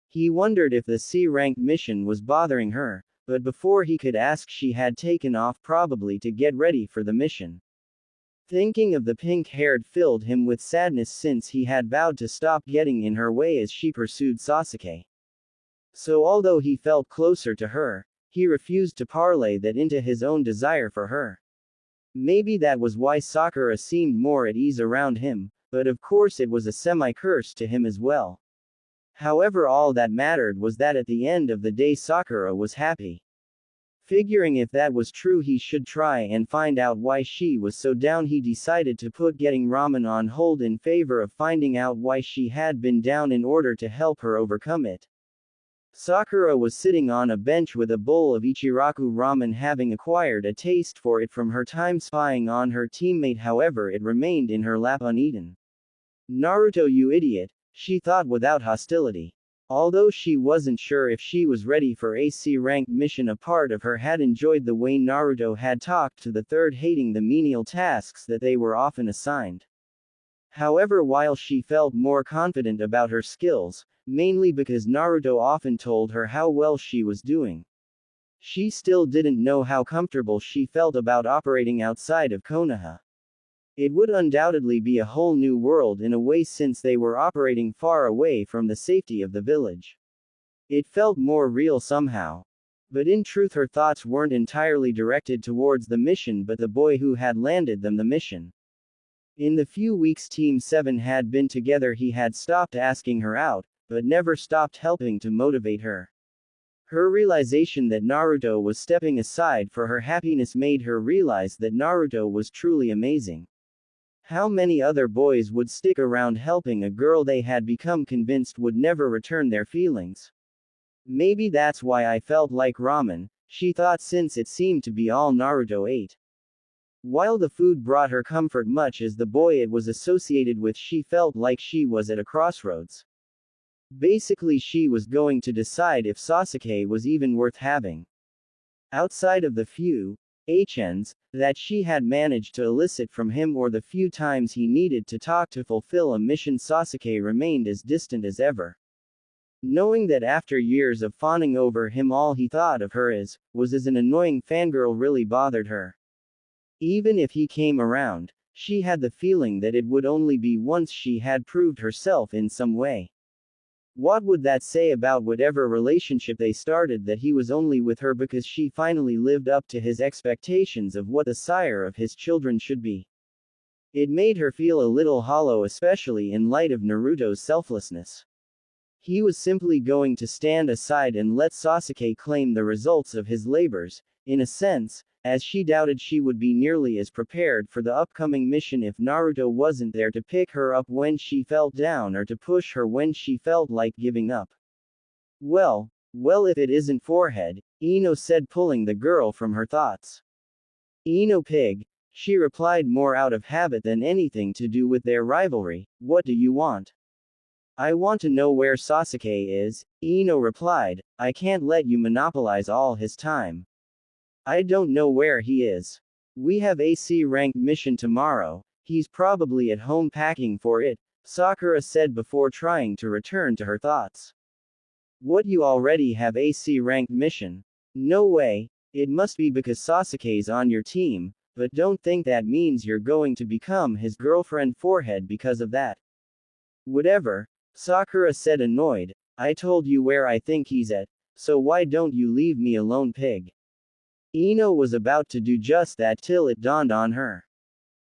He wondered if the C-ranked mission was bothering her, but before he could ask she had taken off, probably to get ready for the mission. Thinking of the pink-haired filled him with sadness since he had vowed to stop getting in her way as she pursued Sasuke. So although he felt closer to her, he refused to parlay that into his own desire for her. Maybe that was why Sakura seemed more at ease around him, but of course it was a semi-curse to him as well. However, all that mattered was that at the end of the day Sakura was happy. Figuring if that was true he should try and find out why she was so down, he decided to put getting ramen on hold in favor of finding out why she had been down in order to help her overcome it. Sakura was sitting on a bench with a bowl of Ichiraku ramen, having acquired a taste for it from her time spying on her teammate. However, it remained in her lap uneaten. "Naruto, you idiot," she thought without hostility. Although she wasn't sure if she was ready for a C-ranked mission, a part of her had enjoyed the way Naruto had talked to the third, hating the menial tasks that they were often assigned. However, while she felt more confident about her skills, mainly because Naruto often told her how well she was doing, she still didn't know how comfortable she felt about operating outside of Konoha. It would undoubtedly be a whole new world in a way, since they were operating far away from the safety of the village. It felt more real somehow. But in truth her thoughts weren't entirely directed towards the mission but the boy who had landed them the mission. In the few weeks Team 7 had been together he had stopped asking her out, but never stopped helping to motivate her. Her realization that Naruto was stepping aside for her happiness made her realize that Naruto was truly amazing. How many other boys would stick around helping a girl they had become convinced would never return their feelings? Maybe that's why I felt like ramen, she thought, since it seemed to be all Naruto ate. While the food brought her comfort much as the boy it was associated with, she felt like she was at a crossroads. Basically, she was going to decide if Sasuke was even worth having. Outside of the few HNs that she had managed to elicit from him, or the few times he needed to talk to fulfill a mission, Sasuke remained as distant as ever. Knowing that after years of fawning over him all he thought of her was as an annoying fangirl really bothered her. Even if he came around, She had the feeling that it would only be once she had proved herself in some way. What would that say about whatever relationship they started, that he was only with her because she finally lived up to his expectations of what the sire of his children should be? It made her feel a little hollow, especially in light of Naruto's selflessness. He was simply going to stand aside and let Sasuke claim the results of his labors, in a sense, as she doubted she would be nearly as prepared for the upcoming mission if Naruto wasn't there to pick her up when she felt down or to push her when she felt like giving up. Well, if it isn't forehead, Ino said, pulling the girl from her thoughts. Ino pig, she replied, more out of habit than anything to do with their rivalry. What do you want? I want to know where Sasuke is, Ino replied. I can't let you monopolize all his time. I don't know where he is. We have a C-ranked mission tomorrow. He's probably at home packing for it, Sakura said before trying to return to her thoughts. What, you already have a C-ranked mission? No way. It must be because Sasuke's on your team, but don't think that means you're going to become his girlfriend, forehead, because of that. Whatever, Sakura said, annoyed. I told you where I think he's at, so why don't you leave me alone, pig? Ino was about to do just that till it dawned on her.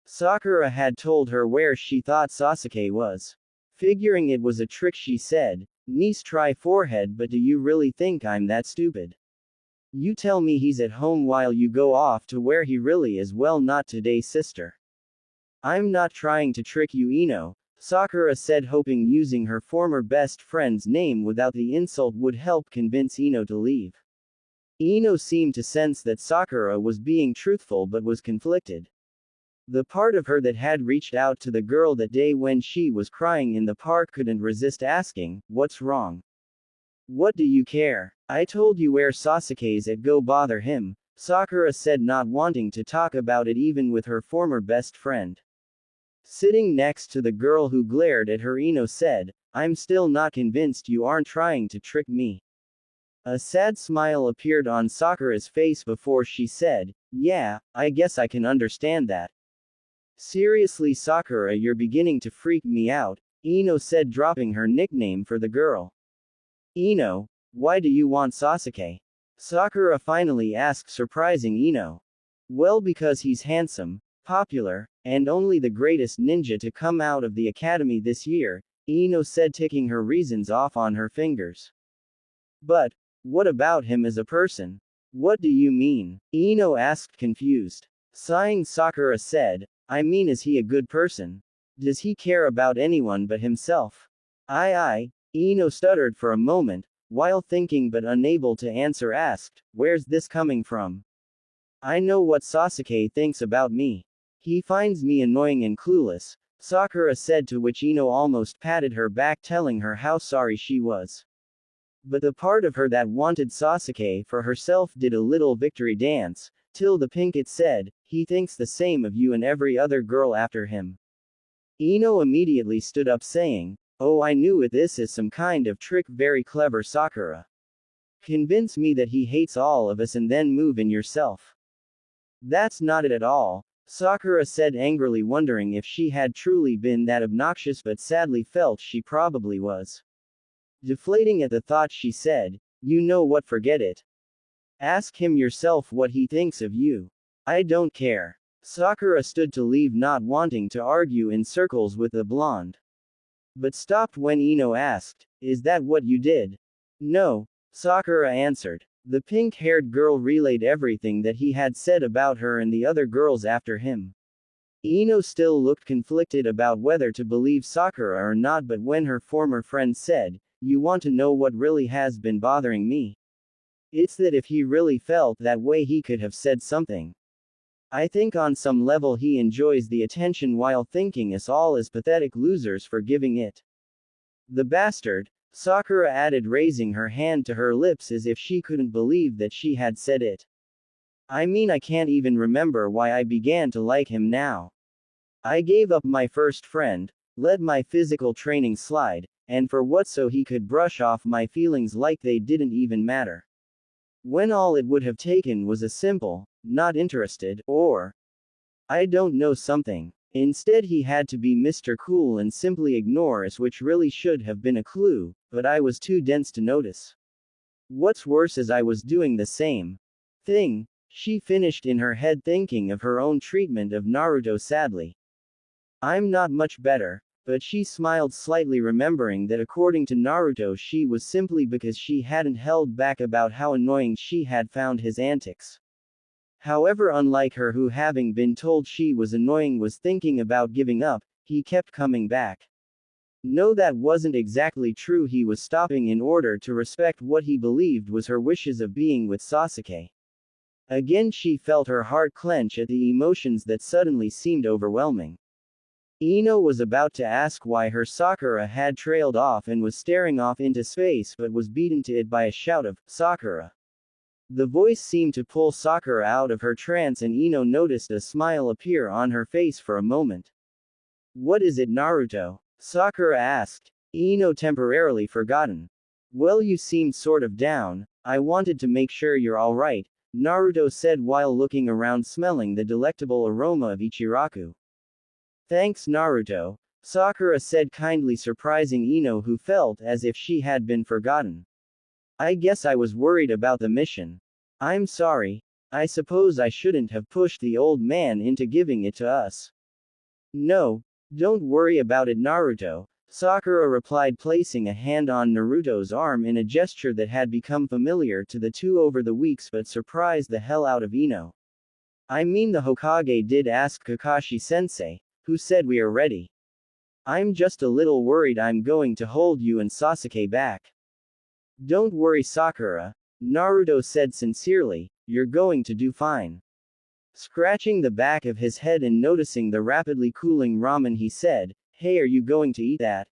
Sakura had told her where she thought Sasuke was. Figuring it was a trick, she said, nice try, forehead, but do you really think I'm that stupid? You tell me he's at home while you go off to where he really is. Well, not today, sister. I'm not trying to trick you, Ino, Sakura said, hoping using her former best friend's name without the insult would help convince Ino to leave. Ino seemed to sense that Sakura was being truthful but was conflicted. The part of her that had reached out to the girl that day when she was crying in the park couldn't resist asking, what's wrong? What do you care? I told you where Sasuke's at, go bother him, Sakura said, not wanting to talk about it even with her former best friend. Sitting next to the girl who glared at her, Ino said, I'm still not convinced you aren't trying to trick me. A sad smile appeared on Sakura's face before she said, yeah, I guess I can understand that. Seriously, Sakura, you're beginning to freak me out, Ino said, dropping her nickname for the girl. Ino, why do you want Sasuke? Sakura finally asked, surprising Ino. Well, because he's handsome, popular, and only the greatest ninja to come out of the academy this year, Ino said, ticking her reasons off on her fingers. But, what about him as a person? What do you mean? Ino asked, confused. Sighing, Sakura said, I mean, is he a good person? Does he care about anyone but himself? Ino stuttered for a moment, while thinking but unable to answer, asked, where's this coming from? I know what Sasuke thinks about me. He finds me annoying and clueless, Sakura said, to which Ino almost patted her back, telling her how sorry she was. But the part of her that wanted Sasuke for herself did a little victory dance, till the pink, it said, he thinks the same of you and every other girl after him. Ino immediately stood up, saying, oh, I knew it, this is some kind of trick, very clever, Sakura. Convince me that he hates all of us and then move in yourself. That's not it at all, Sakura said angrily, wondering if she had truly been that obnoxious, but sadly felt she probably was. Deflating at the thought, she said, you know what, forget it. Ask him yourself what he thinks of you. I don't care. Sakura stood to leave, not wanting to argue in circles with the blonde. But stopped when Ino asked, is that what you did? No, Sakura answered. The pink-haired girl relayed everything that he had said about her and the other girls after him. Ino still looked conflicted about whether to believe Sakura or not, but when her former friend said, you want to know what really has been bothering me? It's that if he really felt that way, he could have said something. I think on some level he enjoys the attention while thinking us all as pathetic losers for giving it. The bastard, Sakura added, raising her hand to her lips as if she couldn't believe that she had said it. I mean, I can't even remember why I began to like him now. I gave up my first friend, let my physical training slide, and for what? So he could brush off my feelings like they didn't even matter. When all it would have taken was a simple, not interested, or I don't know, something. Instead he had to be Mr. Cool and simply ignore us, which really should have been a clue, but I was too dense to notice. What's worse is I was doing the same thing, she finished in her head, thinking of her own treatment of Naruto sadly. I'm not much better, but she smiled slightly, remembering that according to Naruto she was simply because she hadn't held back about how annoying she had found his antics. However, unlike her, who having been told she was annoying was thinking about giving up, he kept coming back. No, that wasn't exactly true. He was stopping in order to respect what he believed was her wishes of being with Sasuke. Again she felt her heart clench at the emotions that suddenly seemed overwhelming. Ino was about to ask why her Sakura had trailed off and was staring off into space, but was beaten to it by a shout of, "Sakura!" The voice seemed to pull Sakura out of her trance, and Ino noticed a smile appear on her face for a moment. "What is it, Naruto?" Sakura asked. Ino temporarily forgotten. "Well, you seemed sort of down. I wanted to make sure you're alright," Naruto said while looking around, smelling the delectable aroma of Ichiraku. "Thanks, Naruto," Sakura said kindly, surprising Ino, who felt as if she had been forgotten. "I guess I was worried about the mission. I'm sorry. I suppose I shouldn't have pushed the old man into giving it to us." "No, don't worry about it, Naruto," Sakura replied, placing a hand on Naruto's arm in a gesture that had become familiar to the two over the weeks but surprised the hell out of Ino. "I mean, the Hokage did ask Kakashi-sensei, who said we are ready. I'm just a little worried I'm going to hold you and Sasuke back." "Don't worry, Sakura," Naruto said sincerely, "you're going to do fine." Scratching the back of his head and noticing the rapidly cooling ramen, he said, "Hey, are you going to eat that?"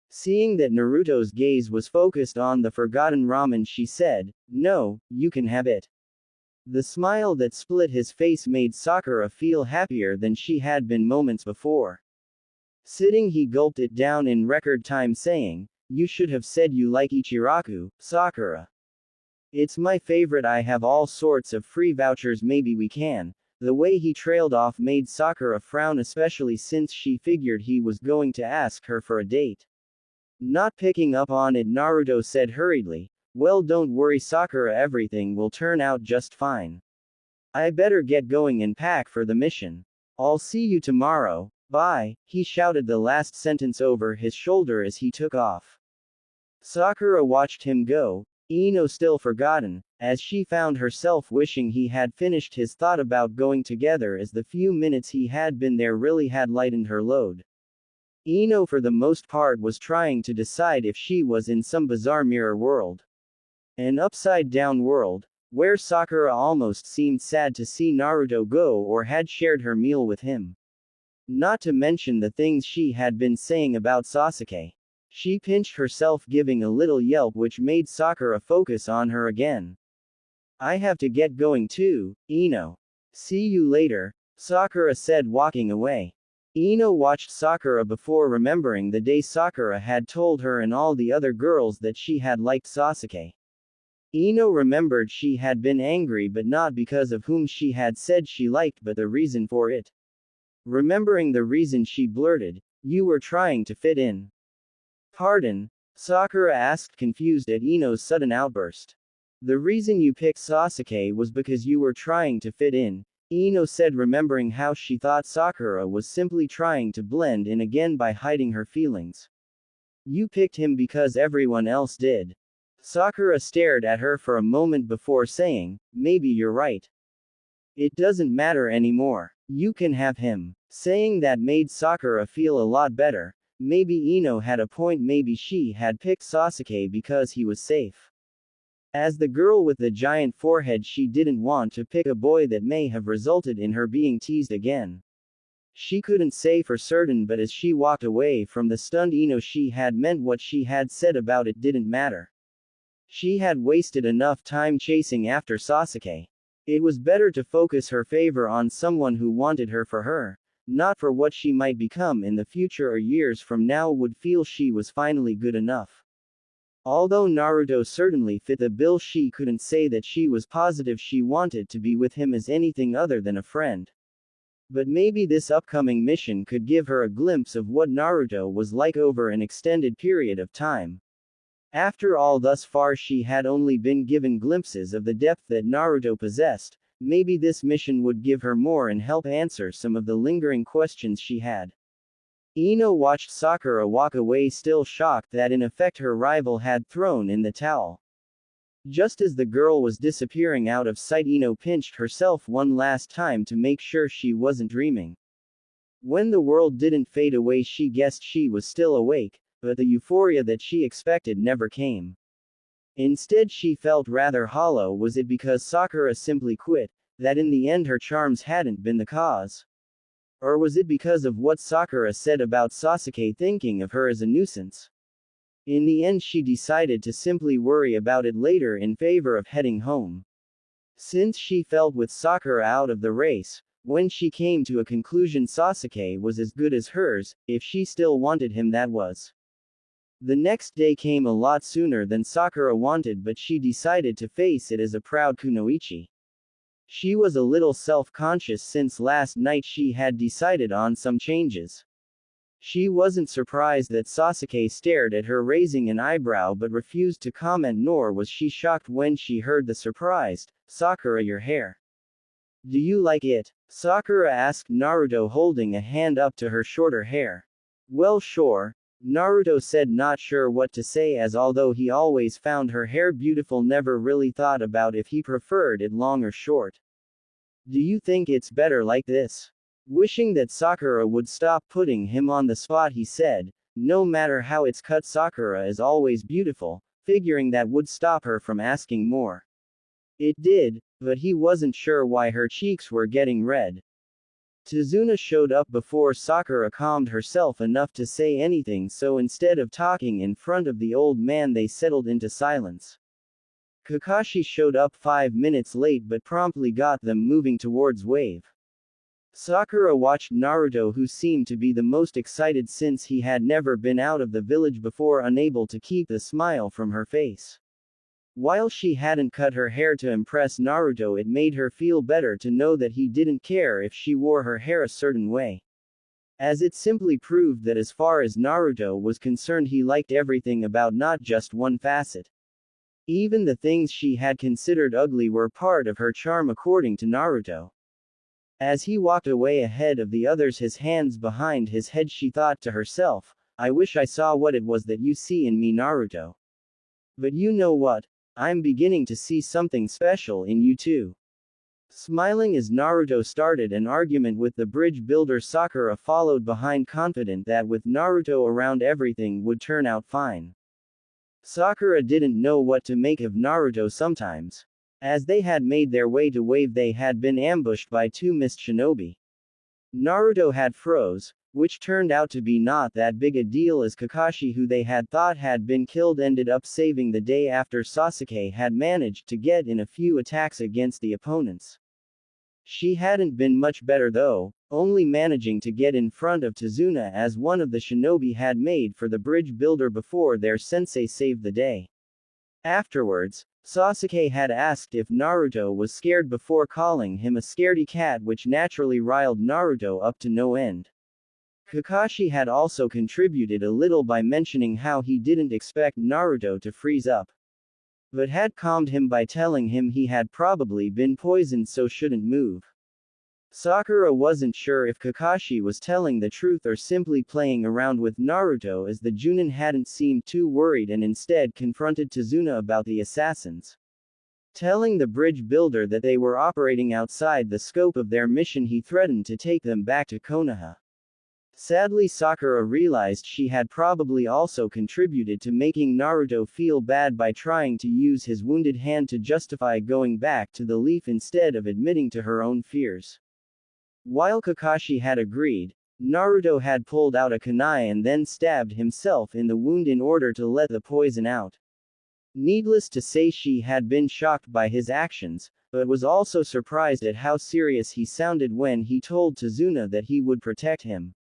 Seeing that Naruto's gaze was focused on the forgotten ramen, she said, "No, you can have it." The smile that split his face made Sakura feel happier than she had been moments before. Sitting, he gulped it down in record time, saying, "You should have said you like Ichiraku, Sakura. It's my favorite. I have all sorts of free vouchers, maybe we can." The way he trailed off made Sakura frown, especially since she figured he was going to ask her for a date. Not picking up on it, Naruto said hurriedly, "Well, don't worry, Sakura, everything will turn out just fine. I better get going and pack for the mission. I'll see you tomorrow, bye." He shouted the last sentence over his shoulder as he took off. Sakura watched him go, Ino still forgotten, as she found herself wishing he had finished his thought about going together, as the few minutes he had been there really had lightened her load. Ino for the most part was trying to decide if she was in some bizarre mirror world. An upside-down world, where Sakura almost seemed sad to see Naruto go or had shared her meal with him. Not to mention the things she had been saying about Sasuke. She pinched herself, giving a little yelp which made Sakura focus on her again. "I have to get going too, Ino. See you later," Sakura said, walking away. Ino watched Sakura before remembering the day Sakura had told her and all the other girls that she had liked Sasuke. Ino remembered she had been angry, but not because of whom she had said she liked, but the reason for it. Remembering the reason, she blurted, "You were trying to fit in." "Pardon?" Sakura asked, confused at Ino's sudden outburst. "The reason you picked Sasuke was because you were trying to fit in," Ino said, remembering how she thought Sakura was simply trying to blend in again by hiding her feelings. "You picked him because everyone else did." Sakura stared at her for a moment before saying, "Maybe you're right. It doesn't matter anymore. You can have him." Saying that made Sakura feel a lot better. Maybe Ino had a point, maybe she had picked Sasuke because he was safe. As the girl with the giant forehead, she didn't want to pick a boy that may have resulted in her being teased again. She couldn't say for certain, but as she walked away from the stunned Ino, she had meant what she had said about it didn't matter. She had wasted enough time chasing after Sasuke. It was better to focus her favor on someone who wanted her for her, not for what she might become in the future or years from now would feel she was finally good enough. Although Naruto certainly fit the bill, she couldn't say that she was positive she wanted to be with him as anything other than a friend. But maybe this upcoming mission could give her a glimpse of what Naruto was like over an extended period of time. After all, thus far she had only been given glimpses of the depth that Naruto possessed. Maybe this mission would give her more and help answer some of the lingering questions she had. Ino watched Sakura walk away, still shocked that in effect her rival had thrown in the towel. Just as the girl was disappearing out of sight, Ino pinched herself one last time to make sure she wasn't dreaming. When the world didn't fade away, she guessed she was still awake, but the euphoria that she expected never came. Instead, she felt rather hollow. Was it because Sakura simply quit, that in the end her charms hadn't been the cause? Or was it because of what Sakura said about Sasuke thinking of her as a nuisance? In the end, she decided to simply worry about it later in favor of heading home. Since she felt with Sakura out of the race, when she came to a conclusion Sasuke was as good as hers, if she still wanted him, that was. The next day came a lot sooner than Sakura wanted, but she decided to face it as a proud kunoichi. She was a little self-conscious since last night she had decided on some changes. She wasn't surprised that Sasuke stared at her, raising an eyebrow, but refused to comment, nor was she shocked when she heard the surprised, "Sakura, your hair. Do you like it?" Sakura asked Naruto, holding a hand up to her shorter hair. "Well, sure," Naruto said, not sure what to say, as although he always found her hair beautiful, never really thought about if he preferred it long or short. "Do you think it's better like this?" Wishing that Sakura would stop putting him on the spot, he said, "No matter how it's cut, Sakura is always beautiful," figuring that would stop her from asking more. It did, but he wasn't sure why her cheeks were getting red. Tazuna showed up before Sakura calmed herself enough to say anything, so instead of talking in front of the old man, they settled into silence. Kakashi showed up 5 minutes late but promptly got them moving towards Wave. Sakura watched Naruto, who seemed to be the most excited since he had never been out of the village before, unable to keep the smile from her face. While she hadn't cut her hair to impress Naruto, it made her feel better to know that he didn't care if she wore her hair a certain way, as it simply proved that as far as Naruto was concerned, he liked everything about not just one facet. Even the things she had considered ugly were part of her charm, according to Naruto. As he walked away ahead of the others, his hands behind his head, she thought to herself, "I wish I saw what it was that you see in me, Naruto. But you know what? I'm beginning to see something special in you too." Smiling as Naruto started an argument with the bridge builder, Sakura followed behind, confident that with Naruto around everything would turn out fine. Sakura didn't know what to make of Naruto sometimes. As they had made their way to Wave, they had been ambushed by 2 mist shinobi. Naruto had froze, which turned out to be not that big a deal, as Kakashi, who they had thought had been killed, ended up saving the day after Sasuke had managed to get in a few attacks against the opponents. She hadn't been much better though, only managing to get in front of Tazuna as one of the shinobi had made for the bridge builder before their sensei saved the day. Afterwards, Sasuke had asked if Naruto was scared before calling him a scaredy cat, which naturally riled Naruto up to no end. Kakashi had also contributed a little by mentioning how he didn't expect Naruto to freeze up, but had calmed him by telling him he had probably been poisoned, so shouldn't move. Sakura wasn't sure if Kakashi was telling the truth or simply playing around with Naruto, as the Junin hadn't seemed too worried and instead confronted Tazuna about the assassins. Telling the bridge builder that they were operating outside the scope of their mission, he threatened to take them back to Konoha. Sadly, Sakura realized she had probably also contributed to making Naruto feel bad by trying to use his wounded hand to justify going back to the leaf instead of admitting to her own fears. While Kakashi had agreed, Naruto had pulled out a kunai and then stabbed himself in the wound in order to let the poison out. Needless to say, she had been shocked by his actions, but was also surprised at how serious he sounded when he told Tazuna that he would protect him.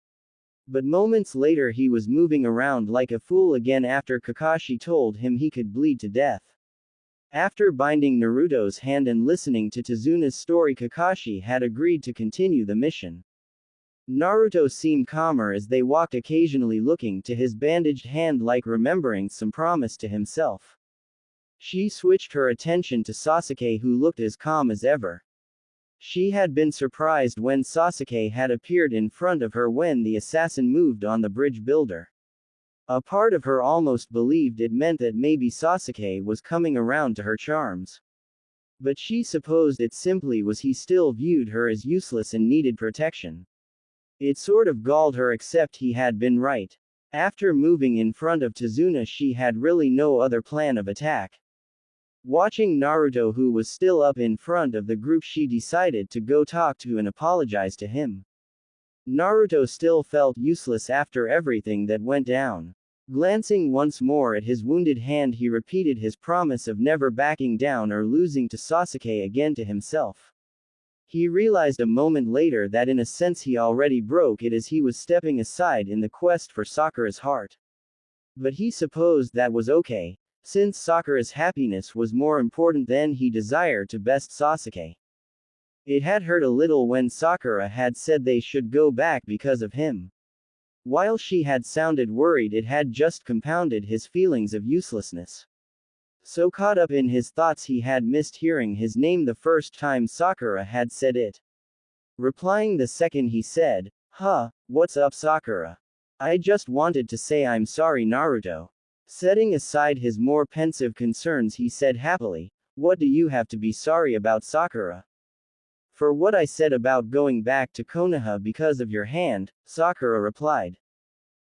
But moments later he was moving around like a fool again after Kakashi told him he could bleed to death. After binding Naruto's hand and listening to Tazuna's story, Kakashi had agreed to continue the mission. Naruto seemed calmer as they walked, occasionally looking to his bandaged hand like remembering some promise to himself. She switched her attention to Sasuke, who looked as calm as ever. She had been surprised when Sasuke had appeared in front of her when the assassin moved on the bridge builder. A part of her almost believed it meant that maybe Sasuke was coming around to her charms. But she supposed it simply was he still viewed her as useless and needed protection. It sort of galled her, except he had been right. After moving in front of Tazuna, she had really no other plan of attack. Watching Naruto, who was still up in front of the group, she decided to go talk to and apologize to him. Naruto still felt useless after everything that went down. Glancing once more at his wounded hand, he repeated his promise of never backing down or losing to Sasuke again to himself. He realized a moment later that in a sense he already broke it, as he was stepping aside in the quest for Sakura's heart. But he supposed that was okay, since Sakura's happiness was more important than he desired to best Sasuke. It had hurt a little when Sakura had said they should go back because of him. While she had sounded worried, it had just compounded his feelings of uselessness. So caught up in his thoughts, he had missed hearing his name the first time Sakura had said it. Replying the second he said, "Huh, what's up, Sakura? I just wanted to say I'm sorry, Naruto." Setting aside his more pensive concerns, he said happily, "What do you have to be sorry about, Sakura?" "For what I said about going back to Konoha because of your hand," Sakura replied.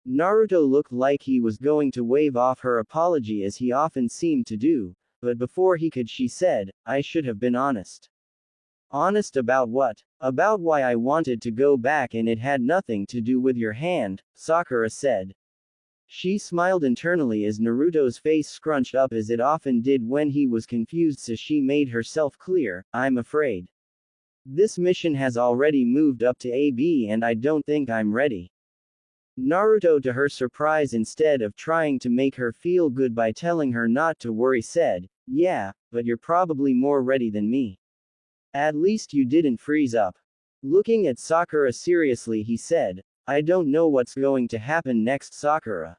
Naruto looked like he was going to wave off her apology, as he often seemed to do, but before he could, she said, "I should have been honest." "Honest about what?" "About why I wanted to go back, and it had nothing to do with your hand," Sakura said. She smiled internally as Naruto's face scrunched up, as it often did when he was confused, so she made herself clear, "I'm afraid this mission has already moved up to AB and I don't think I'm ready." Naruto, to her surprise, instead of trying to make her feel good by telling her not to worry, said, "Yeah, but you're probably more ready than me. At least you didn't freeze up." Looking at Sakura seriously, he said, "I don't know what's going to happen next, Sakura.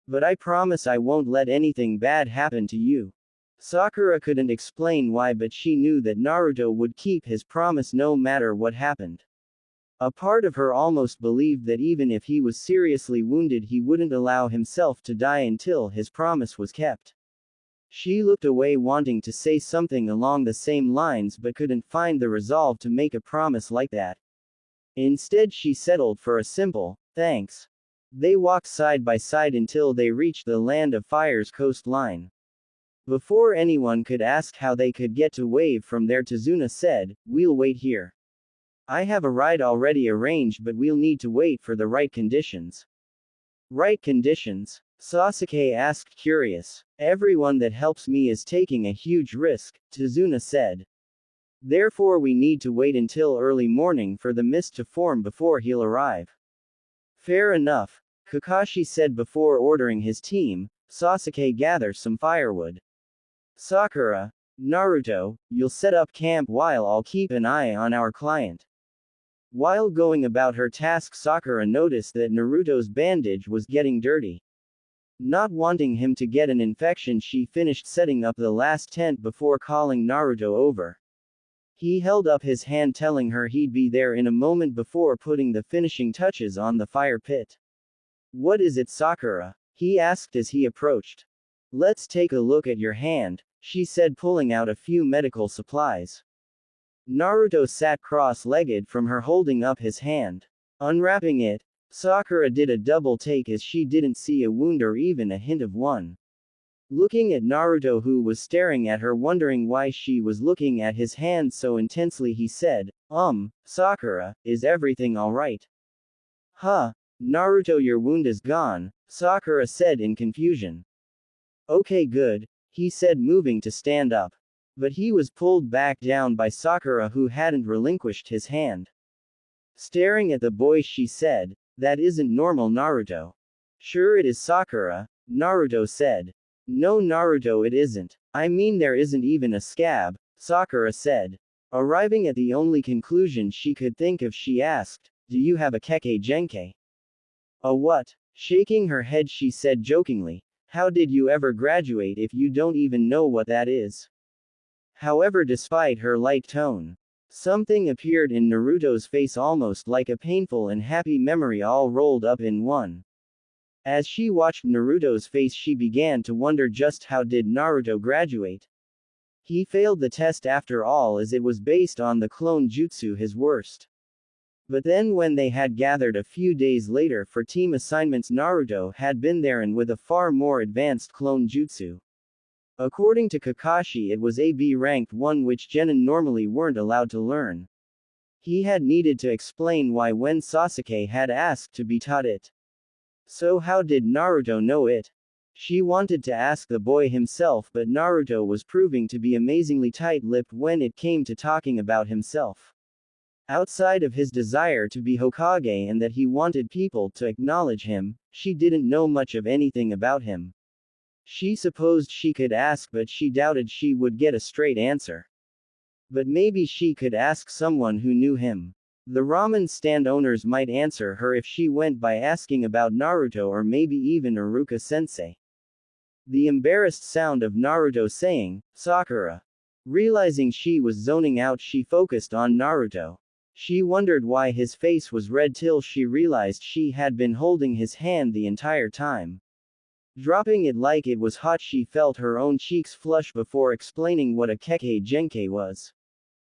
But I promise I won't let anything bad happen to you." Sakura couldn't explain why, but she knew that Naruto would keep his promise no matter what happened. A part of her almost believed that even if he was seriously wounded, he wouldn't allow himself to die until his promise was kept. She looked away, wanting to say something along the same lines, but couldn't find the resolve to make a promise like that. Instead, she settled for a simple, "Thanks." They walked side by side until they reached the Land of Fire's coastline. Before anyone could ask how they could get to Wave from there, Tazuna said, "We'll wait here. I have a ride already arranged, but we'll need to wait for the right conditions." "Right conditions?" Sasuke asked, curious. "Everyone that helps me is taking a huge risk," Tazuna said. "Therefore we need to wait until early morning for the mist to form before he'll arrive." "Fair enough," Kakashi said before ordering his team, "Sasuke, gather some firewood. Sakura, Naruto, you'll set up camp while I'll keep an eye on our client." While going about her task, Sakura noticed that Naruto's bandage was getting dirty. Not wanting him to get an infection, she finished setting up the last tent before calling Naruto over. He held up his hand, telling her he'd be there in a moment before putting the finishing touches on the fire pit. "What is it, Sakura?" he asked as he approached. "Let's take a look at your hand," she said, pulling out a few medical supplies. Naruto sat cross-legged from her, holding up his hand. Unwrapping it, Sakura did a double take, as she didn't see a wound or even a hint of one. Looking at Naruto, who was staring at her, wondering why she was looking at his hand so intensely, he said, Sakura, is everything alright?" "Huh? Naruto, your wound is gone," Sakura said in confusion. "Okay, good," he said, moving to stand up. But he was pulled back down by Sakura, who hadn't relinquished his hand. Staring at the boy, she said, "That isn't normal, Naruto." "Sure it is, Sakura," Naruto said. "No, Naruto, it isn't. I mean, there isn't even a scab," Sakura said. Arriving at the only conclusion she could think of, she asked, Do you have a keke genke? A what? Shaking her head, she said jokingly, how did you ever graduate if you don't even know what that is? However, despite her light tone, something appeared in Naruto's face, almost like a painful and happy memory all rolled up in one. As she watched Naruto's face, she began to wonder just how did Naruto graduate. He failed the test after all, as it was based on the clone jutsu, his worst. But then when they had gathered a few days later for team assignments, Naruto had been there and with a far more advanced clone jutsu. According to Kakashi, it was a B-ranked one which genin normally weren't allowed to learn. He had needed to explain why when Sasuke had asked to be taught it. So how did Naruto know it? She wanted to ask the boy himself, but Naruto was proving to be amazingly tight-lipped when it came to talking about himself. Outside of his desire to be Hokage and that he wanted people to acknowledge him, she didn't know much of anything about him. She supposed she could ask, but she doubted she would get a straight answer. But maybe she could ask someone who knew him. The ramen stand owners might answer her if she went by asking about Naruto, or maybe even Iruka-sensei. The embarrassed sound of Naruto saying, Sakura. Realizing she was zoning out, she focused on Naruto. She wondered why his face was red till she realized she had been holding his hand the entire time. Dropping it like it was hot, she felt her own cheeks flush before explaining what a keke genke was.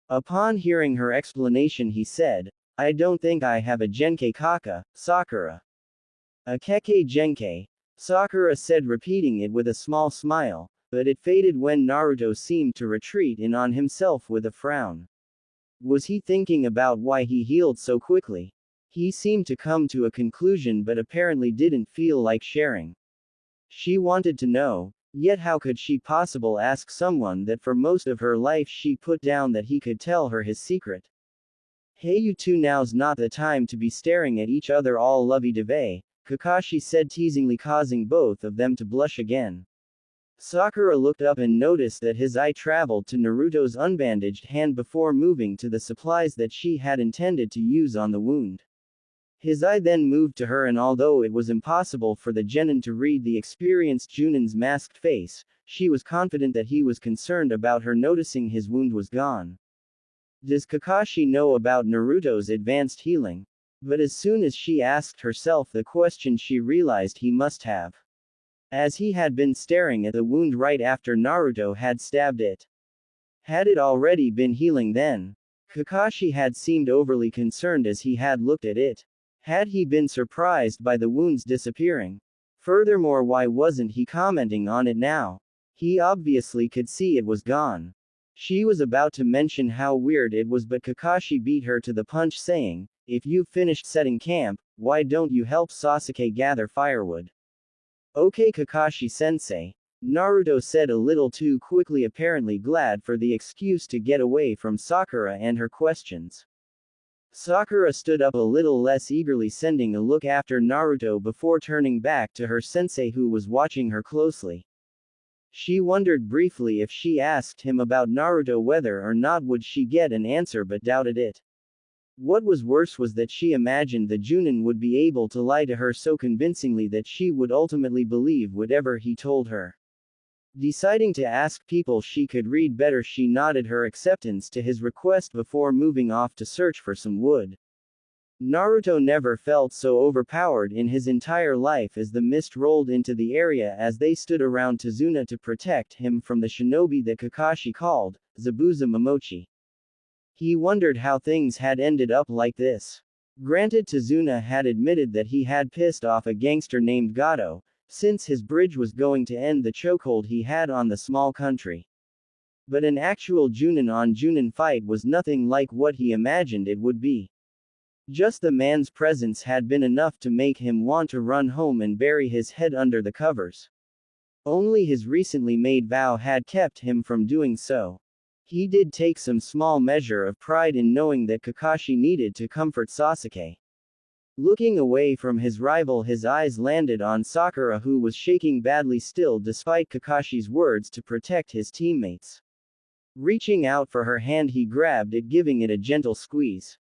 Upon hearing her explanation, he said, I don't think I have a genke kaka, Sakura. A keke genke, Sakura said, repeating it with a small smile, but it faded when Naruto seemed to retreat in on himself with a frown. Was he thinking about why he healed so quickly? He seemed to come to a conclusion but apparently didn't feel like sharing. She wanted to know, yet how could she possibly ask someone that for most of her life she put down that he could tell her his secret? Hey you two, now's not the time to be staring at each other all lovey-dovey, Kakashi said teasingly, causing both of them to blush again. Sakura looked up and noticed that his eye traveled to Naruto's unbandaged hand before moving to the supplies that she had intended to use on the wound. His eye then moved to her, and although it was impossible for the genin to read the experienced Junin's masked face, she was confident that he was concerned about her noticing his wound was gone. Does Kakashi know about Naruto's advanced healing? But as soon as she asked herself the question, she realized he must have. As he had been staring at the wound right after Naruto had stabbed it. Had it already been healing then? Kakashi had seemed overly concerned as he had looked at it. Had he been surprised by the wounds disappearing? Furthermore, why wasn't he commenting on it now? He obviously could see it was gone. She was about to mention how weird it was, but Kakashi beat her to the punch, saying, if you've finished setting camp, why don't you help Sasuke gather firewood? Okay Kakashi-sensei, Naruto said a little too quickly, apparently glad for the excuse to get away from Sakura and her questions. Sakura stood up a little less eagerly, sending a look after Naruto before turning back to her sensei, who was watching her closely. She wondered briefly if she asked him about Naruto whether or not would she get an answer, but doubted it. What was worse was that she imagined the Junin would be able to lie to her so convincingly that she would ultimately believe whatever he told her. Deciding to ask people she could read better, she nodded her acceptance to his request before moving off to search for some wood. Naruto never felt so overpowered in his entire life as the mist rolled into the area as they stood around Tazuna to protect him from the shinobi that Kakashi called Zabuza Momochi. He wondered how things had ended up like this. Granted, Tazuna had admitted that he had pissed off a gangster named Gato, since his bridge was going to end the chokehold he had on the small country. But an actual Junin on Junin fight was nothing like what he imagined it would be. Just the man's presence had been enough to make him want to run home and bury his head under the covers. Only his recently made vow had kept him from doing so. He did take some small measure of pride in knowing that Kakashi needed to comfort Sasuke. Looking away from his rival, his eyes landed on Sakura, who was shaking badly still despite Kakashi's words to protect his teammates. Reaching out for her hand, he grabbed it, giving it a gentle squeeze.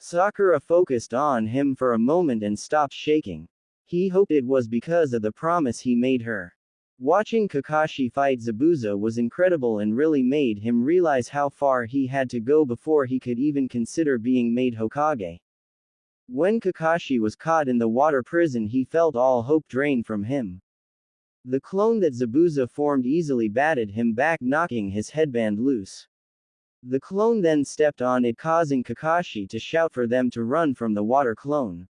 Sakura focused on him for a moment and stopped shaking. He hoped it was because of the promise he made her. Watching Kakashi fight Zabuza was incredible and really made him realize how far he had to go before he could even consider being made Hokage. When Kakashi was caught in the water prison, he felt all hope drained from him. The clone that Zabuza formed easily batted him back, knocking his headband loose. The clone then stepped on it, causing Kakashi to shout for them to run from the water clone.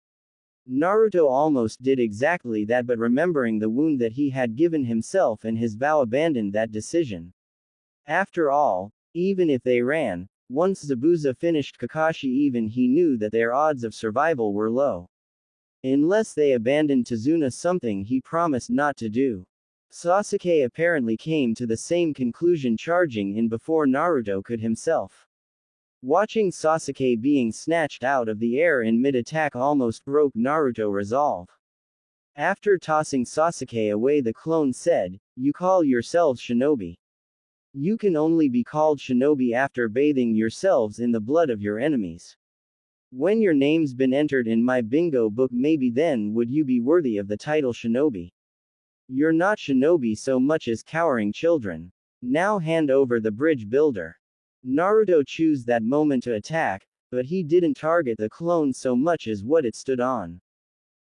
Naruto almost did exactly that, but remembering the wound that he had given himself and his vow, abandoned that decision. After all, even if they ran, once Zabuza finished Kakashi, even he knew that their odds of survival were low. Unless they abandoned Tazuna, something he promised not to do. Sasuke apparently came to the same conclusion, charging in before Naruto could himself. Watching Sasuke being snatched out of the air in mid-attack almost broke Naruto's resolve. After tossing Sasuke away, the clone said, "You call yourselves shinobi. You can only be called shinobi after bathing yourselves in the blood of your enemies. When your name's been entered in my bingo book, maybe then would you be worthy of the title shinobi. You're not shinobi so much as cowering children. Now hand over the bridge builder." Naruto chose that moment to attack, but he didn't target the clone so much as what it stood on.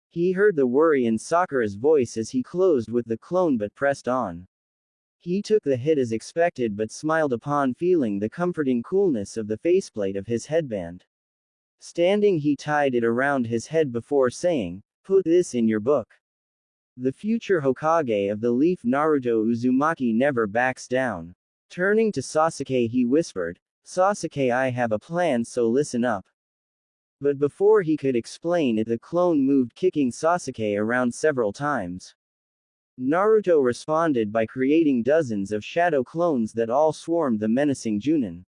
He heard the worry in Sakura's voice as he closed with the clone but pressed on. He took the hit as expected but smiled upon feeling the comforting coolness of the faceplate of his headband. Standing, he tied it around his head before saying, "Put this in your book." The future Hokage of the Leaf, Naruto Uzumaki, never backs down. Turning to Sasuke, he whispered, "Sasuke, I have a plan, so listen up." But before he could explain it, the clone moved, kicking Sasuke around several times. Naruto responded by creating dozens of shadow clones that all swarmed the menacing Junin.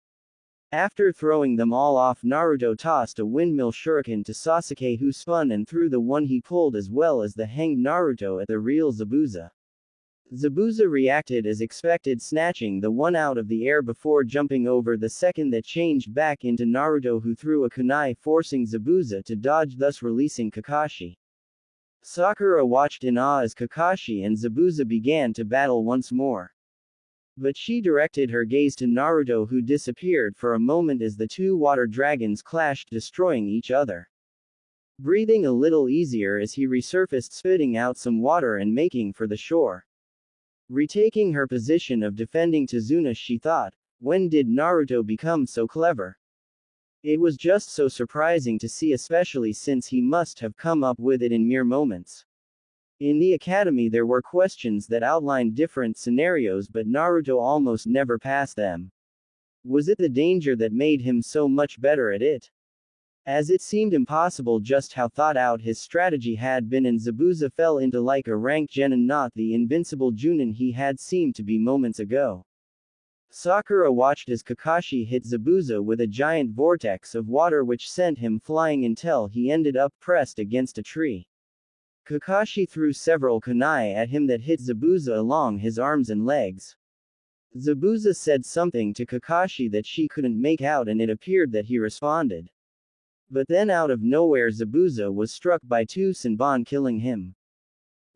After throwing them all off, Naruto tossed a windmill shuriken to Sasuke, who spun and threw the one he pulled as well as the hanged Naruto at the real Zabuza. Zabuza reacted as expected, snatching the one out of the air before jumping over the second that changed back into Naruto, who threw a kunai, forcing Zabuza to dodge, thus releasing Kakashi. Sakura watched in awe as Kakashi and Zabuza began to battle once more. But she directed her gaze to Naruto, who disappeared for a moment as the two water dragons clashed, destroying each other. Breathing a little easier as he resurfaced, spitting out some water and making for the shore. Retaking her position of defending Tazuna, she thought, when did Naruto become so clever? It was just so surprising to see, especially since he must have come up with it in mere moments. In the academy there were questions that outlined different scenarios, but Naruto almost never passed them. Was it the danger that made him so much better at it? As it seemed impossible just how thought out his strategy had been, and Zabuza fell into like a rank genin, not the invincible Junin he had seemed to be moments ago. Sakura watched as Kakashi hit Zabuza with a giant vortex of water which sent him flying until he ended up pressed against a tree. Kakashi threw several kunai at him that hit Zabuza along his arms and legs. Zabuza said something to Kakashi that she couldn't make out, and it appeared that he responded. But then out of nowhere Zabuza was struck by two Senbon, killing him.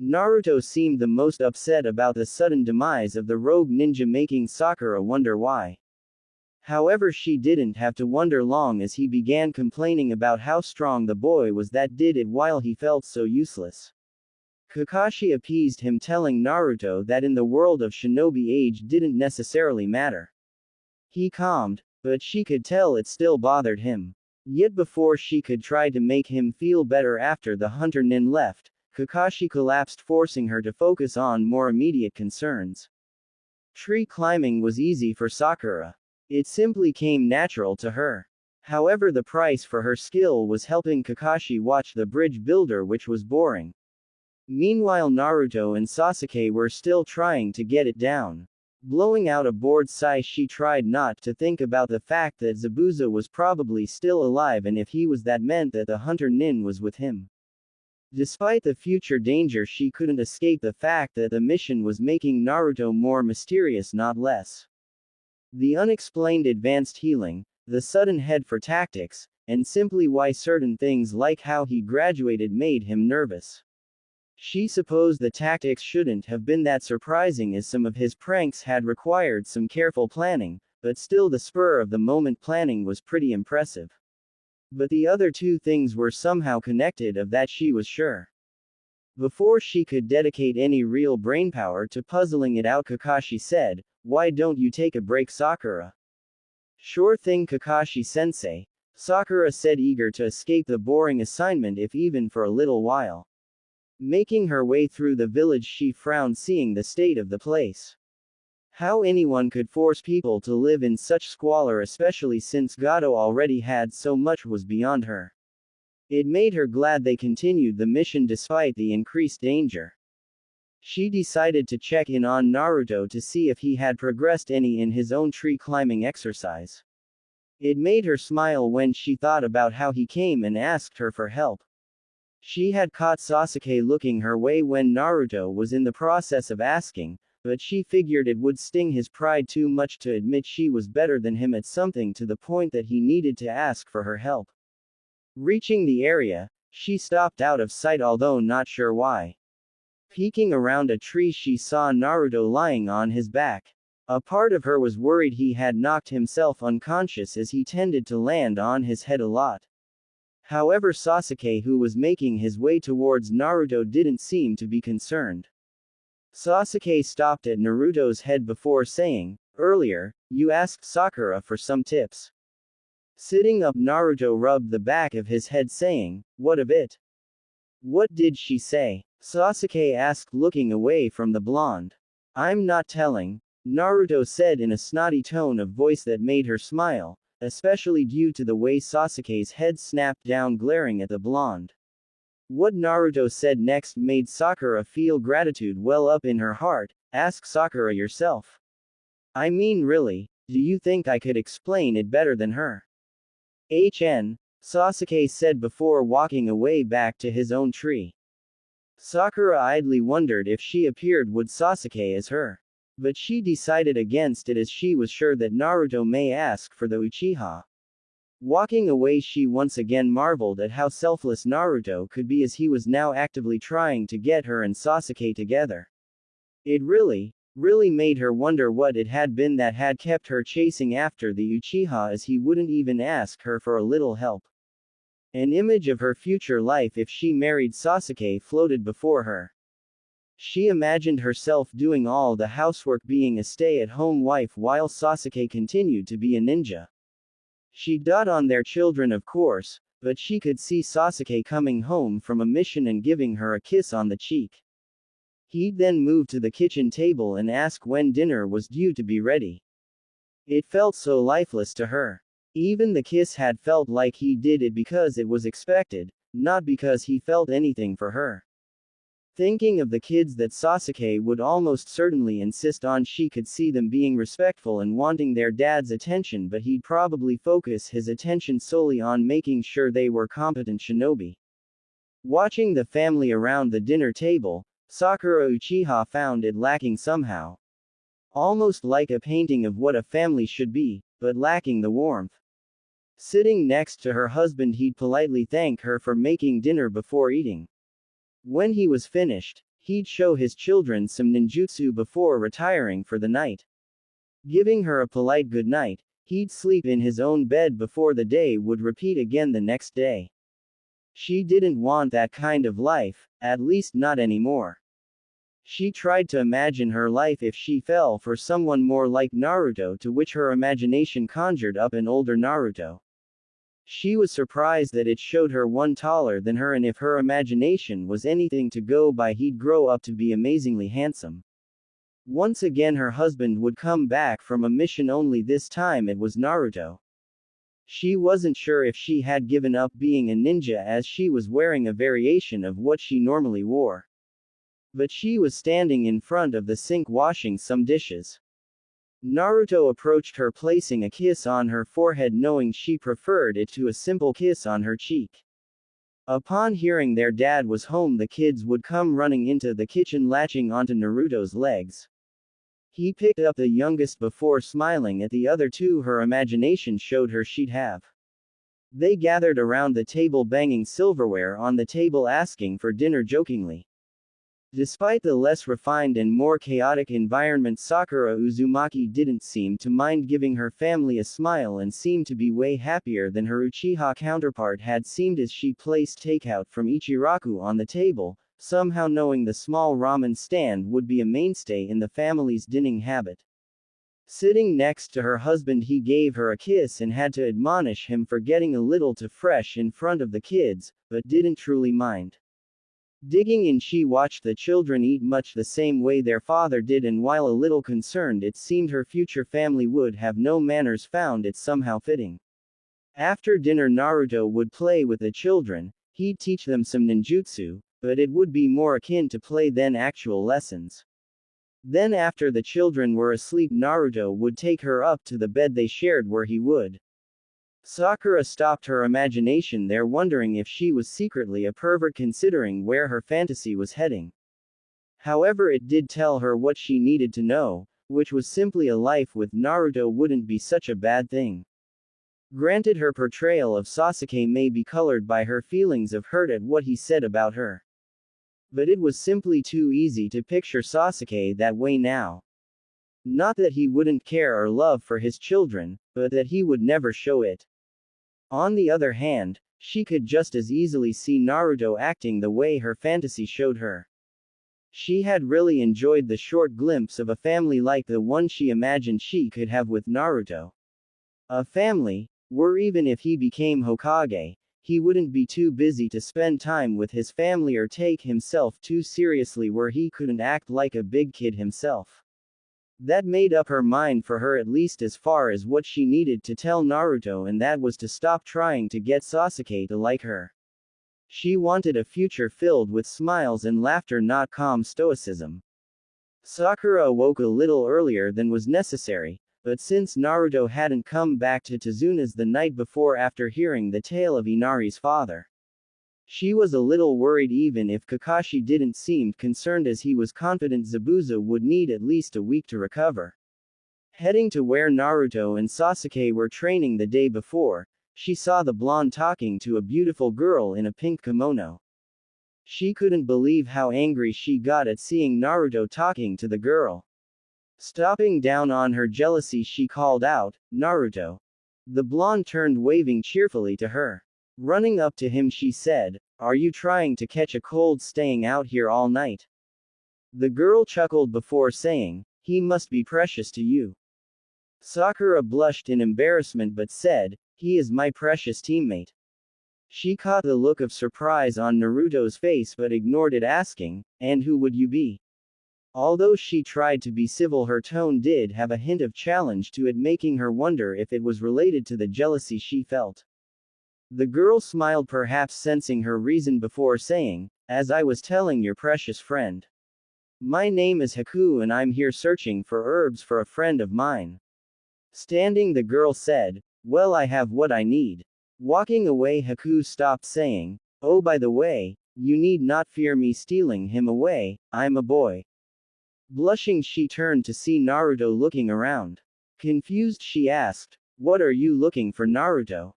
Naruto seemed the most upset about the sudden demise of the rogue ninja, making Sakura wonder why. However, she didn't have to wonder long, as he began complaining about how strong the boy was that did it while he felt so useless. Kakashi appeased him, telling Naruto that in the world of shinobi age didn't necessarily matter. He calmed, but she could tell it still bothered him. Yet before she could try to make him feel better after the hunter nin left, Kakashi collapsed, forcing her to focus on more immediate concerns. Tree climbing was easy for Sakura. It simply came natural to her. However, the price for her skill was helping Kakashi watch the bridge builder, which was boring. Meanwhile, Naruto and Sasuke were still trying to get it down. Blowing out a bored sigh, she tried not to think about the fact that Zabuza was probably still alive, and if he was, that meant that the hunter nin was with him. Despite the future danger, she couldn't escape the fact that the mission was making Naruto more mysterious, not less. The unexplained advanced healing, the sudden head for tactics, and simply why certain things like how he graduated made him nervous. She supposed the tactics shouldn't have been that surprising as some of his pranks had required some careful planning, but still the spur of the moment planning was pretty impressive. But the other two things were somehow connected, of that she was sure. Before she could dedicate any real brainpower to puzzling it out, Kakashi said, "Why don't you take a break, Sakura?" "Sure thing, Kakashi-sensei," Sakura said, eager to escape the boring assignment if even for a little while. Making her way through the village, she frowned seeing the state of the place. How anyone could force people to live in such squalor, especially since Gato already had so much, was beyond her. It made her glad they continued the mission despite the increased danger. She decided to check in on Naruto to see if he had progressed any in his own tree climbing exercise. It made her smile when she thought about how he came and asked her for help. She had caught Sasuke looking her way when Naruto was in the process of asking, but she figured it would sting his pride too much to admit she was better than him at something to the point that he needed to ask for her help. Reaching the area, she stopped out of sight, although not sure why. Peeking around a tree, she saw Naruto lying on his back. A part of her was worried he had knocked himself unconscious, as he tended to land on his head a lot. However, Sasuke, who was making his way towards Naruto, didn't seem to be concerned. Sasuke stopped at Naruto's head before saying, "Earlier, you asked Sakura for some tips." Sitting up, Naruto rubbed the back of his head saying, "What of it?" "What did she say?" Sasuke asked, looking away from the blonde. "I'm not telling," Naruto said in a snotty tone of voice that made her smile, especially due to the way Sasuke's head snapped down, glaring at the blonde. What Naruto said next made Sakura feel gratitude well up in her heart. "Ask Sakura yourself." "I mean, really, do you think I could explain it better than her?" Sasuke said before walking away back to his own tree. Sakura idly wondered if she appeared would Sasuke as her. But she decided against it, as she was sure that Naruto may ask for the Uchiha. Walking away, she once again marveled at how selfless Naruto could be, as he was now actively trying to get her and Sasuke together. It really made her wonder what it had been that had kept her chasing after the Uchiha, as he wouldn't even ask her for a little help. An image of her future life if she married Sasuke floated before her. She imagined herself doing all the housework, being a stay-at-home wife, while Sasuke continued to be a ninja. She doted on their children, of course, but she could see Sasuke coming home from a mission and giving her a kiss on the cheek. He'd then move to the kitchen table and ask when dinner was due to be ready. It felt so lifeless to her. Even the kiss had felt like he did it because it was expected, not because he felt anything for her. Thinking of the kids that Sasuke would almost certainly insist on, she could see them being respectful and wanting their dad's attention, but he'd probably focus his attention solely on making sure they were competent shinobi. Watching the family around the dinner table, Sakura Uchiha found it lacking somehow. Almost like a painting of what a family should be, but lacking the warmth. Sitting next to her husband, he'd politely thank her for making dinner before eating. When he was finished, he'd show his children some ninjutsu before retiring for the night. Giving her a polite good night, he'd sleep in his own bed before the day would repeat again the next day. She didn't want that kind of life, at least not anymore. She tried to imagine her life if she fell for someone more like Naruto, to which her imagination conjured up an older Naruto. She was surprised that it showed her one taller than her, and if her imagination was anything to go by, he'd grow up to be amazingly handsome. Once again her husband would come back from a mission, only this time it was Naruto. She wasn't sure if she had given up being a ninja, as she was wearing a variation of what she normally wore. But she was standing in front of the sink washing some dishes. Naruto approached her, placing a kiss on her forehead, knowing she preferred it to a simple kiss on her cheek. Upon hearing their dad was home, the kids would come running into the kitchen, latching onto Naruto's legs. He picked up the youngest before smiling at the other two. Her imagination showed her she'd have They gathered around the table banging silverware on the table asking for dinner jokingly. Despite the less refined and more chaotic environment, Sakura Uzumaki didn't seem to mind giving her family a smile and seemed to be way happier than her Uchiha counterpart had seemed as she placed takeout from Ichiraku on the table, somehow knowing the small ramen stand would be a mainstay in the family's dining habit. Sitting next to her husband, he gave her a kiss and had to admonish him for getting a little too fresh in front of the kids, but didn't truly mind. Digging in, she watched the children eat much the same way their father did, and while a little concerned it seemed her future family would have no manners, found it somehow fitting. After dinner, Naruto would play with the children. He'd teach them some ninjutsu, but it would be more akin to play than actual lessons. Then after the children were asleep, Naruto would take her up to the bed they shared where he would. Sakura stopped her imagination there, wondering if she was secretly a pervert considering where her fantasy was heading. However, it did tell her what she needed to know, which was simply a life with Naruto wouldn't be such a bad thing. Granted, her portrayal of Sasuke may be colored by her feelings of hurt at what he said about her. But it was simply too easy to picture Sasuke that way now. Not that he wouldn't care or love for his children, but that he would never show it. On the other hand, she could just as easily see Naruto acting the way her fantasy showed her. She had really enjoyed the short glimpse of a family like the one she imagined she could have with Naruto. A family, where even if he became Hokage, he wouldn't be too busy to spend time with his family or take himself too seriously, where he couldn't act like a big kid himself. That made up her mind for her, at least as far as what she needed to tell Naruto, and that was to stop trying to get Sasuke to like her. She wanted a future filled with smiles and laughter, not calm stoicism. Sakura awoke a little earlier than was necessary, but since Naruto hadn't come back to Tazuna's the night before after hearing the tale of Inari's father, she was a little worried. Even if Kakashi didn't seem concerned, as he was confident Zabuza would need at least a week to recover. Heading to where Naruto and Sasuke were training the day before, she saw the blonde talking to a beautiful girl in a pink kimono. She couldn't believe how angry she got at seeing Naruto talking to the girl. Stopping down on her jealousy, she called out, "Naruto." The blonde turned, waving cheerfully to her. Running up to him, she said, "Are you trying to catch a cold staying out here all night?" The girl chuckled before saying, "He must be precious to you." Sakura blushed in embarrassment but said, "He is my precious teammate." She caught the look of surprise on Naruto's face but ignored it, asking, "And who would you be?" Although she tried to be civil, her tone did have a hint of challenge to it, making her wonder if it was related to the jealousy she felt. The girl smiled, perhaps sensing her reason, before saying, "As I was telling your precious friend, my name is Haku and I'm here searching for herbs for a friend of mine." Standing, the girl said, "Well, I have what I need." Walking away, Haku stopped, saying, "Oh, by the way, you need not fear me stealing him away, I'm a boy." Blushing, she turned to see Naruto looking around. Confused, she asked, "What are you looking for, Naruto?"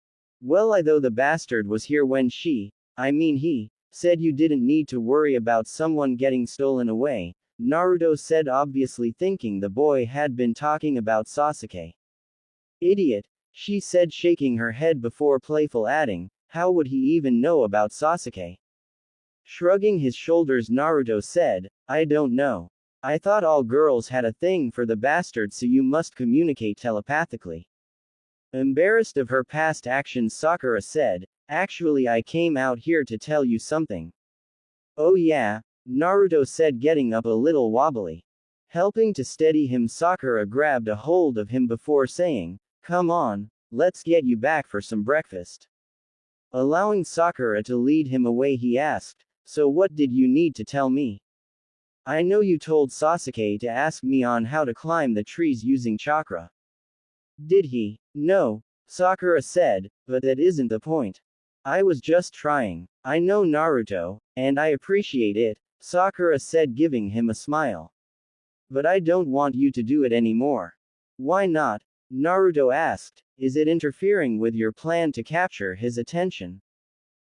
"Well, I thought the bastard was here when he said you didn't need to worry about someone getting stolen away," Naruto said, obviously thinking the boy had been talking about Sasuke. "Idiot," she said, shaking her head before playful adding, "How would he even know about Sasuke?" Shrugging his shoulders, Naruto said, "I don't know. I thought all girls had a thing for the bastard, so you must communicate telepathically." Embarrassed of her past actions, Sakura said, "Actually, I came out here to tell you something." "Oh yeah?" Naruto said, getting up a little wobbly. Helping to steady him, Sakura grabbed a hold of him before saying, "Come on, let's get you back for some breakfast." Allowing Sakura to lead him away, he asked, "So what did you need to tell me? I know you told Sasuke to ask me on how to climb the trees using chakra." "Did he?" "No," Sakura said, "but that isn't the point. I was just trying. I know, Naruto, and I appreciate it," Sakura said, giving him a smile. "But I don't want you to do it anymore." "Why not?" Naruto asked. Is it interfering with your plan to capture his attention?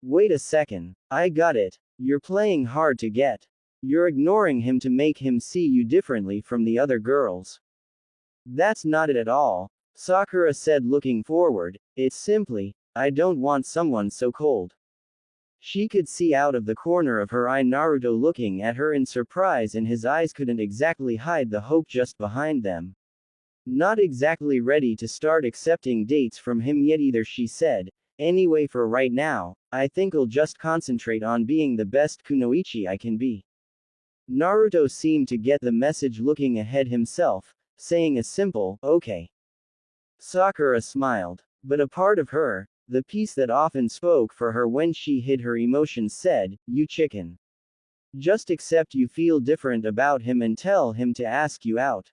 Wait a second. I got it. You're playing hard to get. You're ignoring him to make him see you differently from the other girls. That's not it at all, Sakura said, looking forward. It's simply, I don't want someone so cold. She could see out of the corner of her eye Naruto looking at her in surprise, and his eyes couldn't exactly hide the hope just behind them. Not exactly ready to start accepting dates from him yet either, she said. Anyway, for right now, I think I'll just concentrate on being the best kunoichi I can be. Naruto seemed to get the message, looking ahead himself, saying a simple, okay. Sakura smiled. But a part of her, the piece that often spoke for her when she hid her emotions, said, you chicken. Just accept you feel different about him and tell him to ask you out.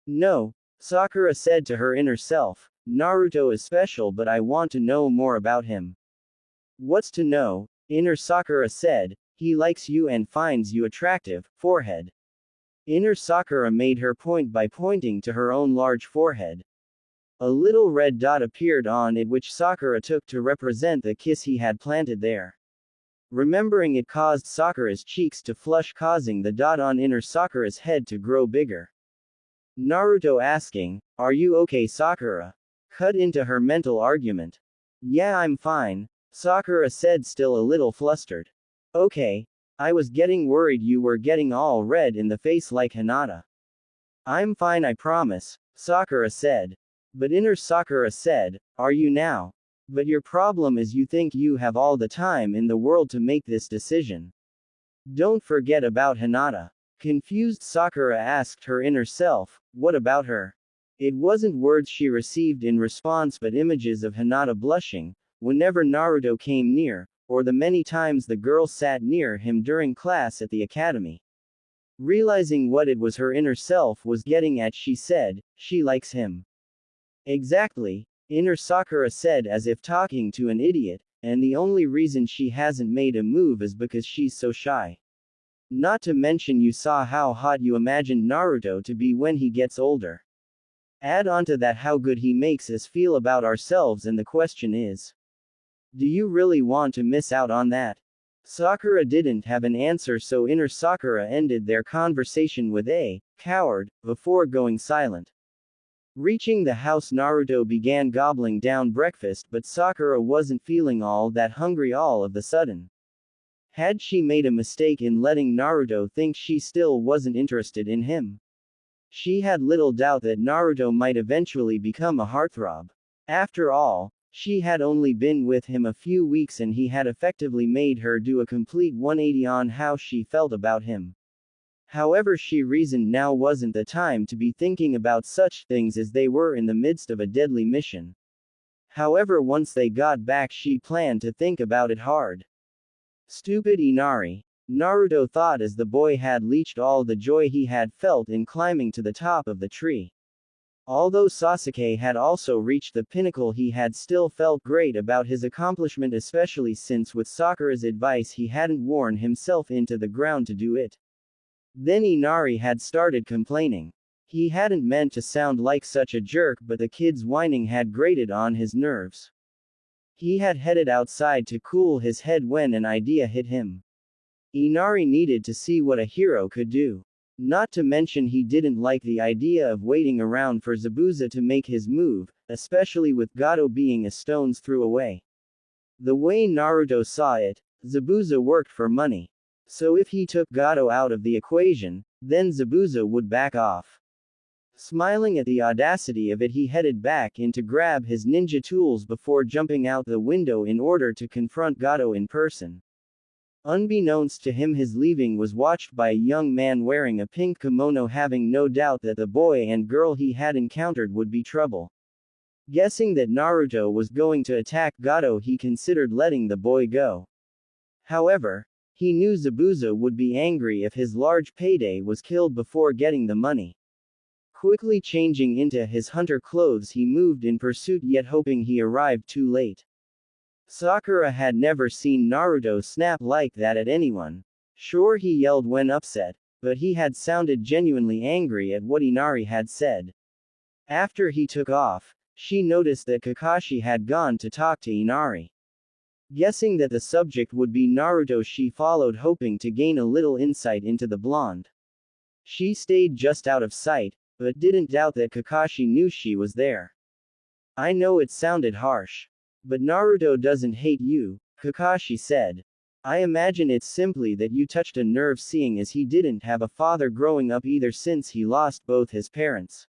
No, Sakura said to her inner self, Naruto is special, but I want to know more about him. What's to know? Inner Sakura said, he likes you and finds you attractive, forehead. Inner Sakura made her point by pointing to her own large forehead. A little red dot appeared on it, which Sakura took to represent the kiss he had planted there. Remembering it caused Sakura's cheeks to flush, causing the dot on inner Sakura's head to grow bigger. Naruto asking, are you okay, Sakura? Cut into her mental argument. Yeah, I'm fine, Sakura said, still a little flustered. Okay. I was getting worried you were getting all red in the face like Hinata. I'm fine, I promise, Sakura said. But inner Sakura said, are you now? But your problem is you think you have all the time in the world to make this decision. Don't forget about Hinata. Confused Sakura asked her inner self, what about her? It wasn't words she received in response, but images of Hinata blushing whenever Naruto came near, or the many times the girl sat near him during class at the academy. Realizing what it was her inner self was getting at, she said, she likes him. Exactly, inner Sakura said, as if talking to an idiot, and the only reason she hasn't made a move is because she's so shy. Not to mention you saw how hot you imagined Naruto to be when he gets older. Add on to that how good he makes us feel about ourselves, and the question is, do you really want to miss out on that? Sakura didn't have an answer, so inner Sakura ended their conversation with a coward before going silent. Reaching the house, Naruto began gobbling down breakfast, but Sakura wasn't feeling all that hungry all of the sudden. Had she made a mistake in letting Naruto think she still wasn't interested in him? She had little doubt that Naruto might eventually become a heartthrob. After all, she had only been with him a few weeks and he had effectively made her do a complete 180 on how she felt about him. However, she reasoned now wasn't the time to be thinking about such things, as they were in the midst of a deadly mission. However, once they got back, she planned to think about it hard. Stupid Inari, Naruto thought as the boy had leached all the joy he had felt in climbing to the top of the tree. Although Sasuke had also reached the pinnacle, he had still felt great about his accomplishment, especially since with Sakura's advice he hadn't worn himself into the ground to do it. Then Inari had started complaining. He hadn't meant to sound like such a jerk, but the kid's whining had grated on his nerves. He had headed outside to cool his head when an idea hit him. Inari needed to see what a hero could do. Not to mention he didn't like the idea of waiting around for Zabuza to make his move, especially with Gato being a stone's throw away. The way Naruto saw it, Zabuza worked for money. So if he took Gato out of the equation, then Zabuza would back off. Smiling at the audacity of it, he headed back in to grab his ninja tools before jumping out the window in order to confront Gato in person. Unbeknownst to him, his leaving was watched by a young man wearing a pink kimono, having no doubt that the boy and girl he had encountered would be trouble. Guessing that Naruto was going to attack Gato, he considered letting the boy go. However, he knew Zabuza would be angry if his large payday was killed before getting the money. Quickly changing into his hunter clothes, he moved in pursuit, yet hoping he arrived too late. Sakura had never seen Naruto snap like that at anyone. Sure, he yelled when upset, but he had sounded genuinely angry at what Inari had said. After he took off, She noticed that Kakashi had gone to talk to Inari. Guessing that the subject would be Naruto, she followed, hoping to gain a little insight into the blonde. She stayed just out of sight, but didn't doubt that Kakashi knew she was there. I know it sounded harsh. But Naruto doesn't hate you, Kakashi said. I imagine it's simply that you touched a nerve, seeing as he didn't have a father growing up either since he lost both his parents.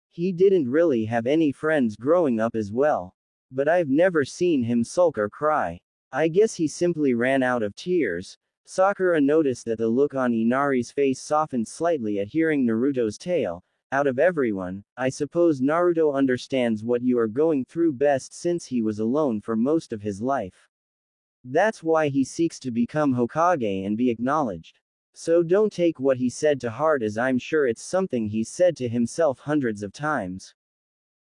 He didn't really have any friends growing up as well. But I've never seen him sulk or cry. I guess he simply ran out of tears. Sakura noticed that the look on Inari's face softened slightly at hearing Naruto's tale. Out of everyone, I suppose Naruto understands what you are going through best, since he was alone for most of his life. That's why he seeks to become Hokage and be acknowledged. So don't take what he said to heart, as I'm sure it's something he's said to himself hundreds of times.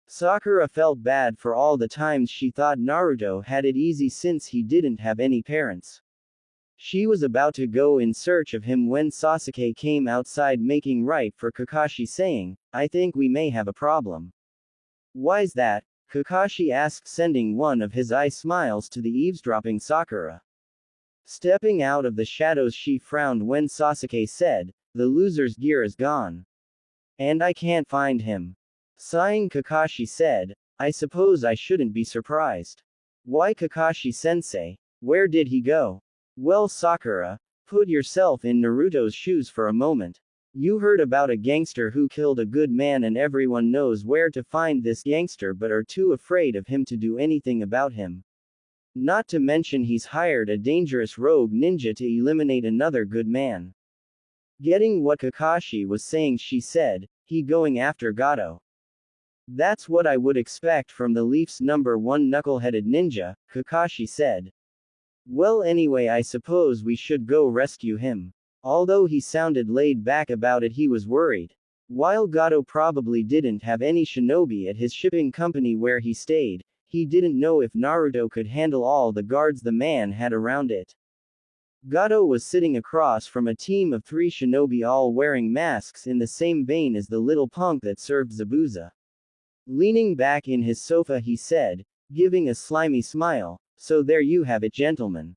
Sakura felt bad for all the times she thought Naruto had it easy since he didn't have any parents. She was about to go in search of him when Sasuke came outside, making right for Kakashi, saying, I think we may have a problem. Why's that? Kakashi asked, sending one of his eye smiles to the eavesdropping Sakura. Stepping out of the shadows, she frowned when Sasuke said, the loser's gear is gone. And I can't find him. Sighing, Kakashi said, I suppose I shouldn't be surprised. Why, Kakashi-sensei? Where did he go? Well, Sakura, put yourself in Naruto's shoes for a moment. You heard about a gangster who killed a good man, and everyone knows where to find this gangster but are too afraid of him to do anything about him. Not to mention he's hired a dangerous rogue ninja to eliminate another good man. Getting what Kakashi was saying, she said, he going after Gato. That's what I would expect from the Leaf's number one knuckle-headed ninja, Kakashi said. Well, anyway, I suppose we should go rescue him. Although he sounded laid back about it, he was worried. While Gato probably didn't have any shinobi at his shipping company where he stayed, he didn't know if Naruto could handle all the guards the man had around it. Gato was sitting across from a team of 3 shinobi, all wearing masks in the same vein as the little punk that served Zabuza. Leaning back in his sofa, he said, giving a slimy smile, so there you have it, gentlemen.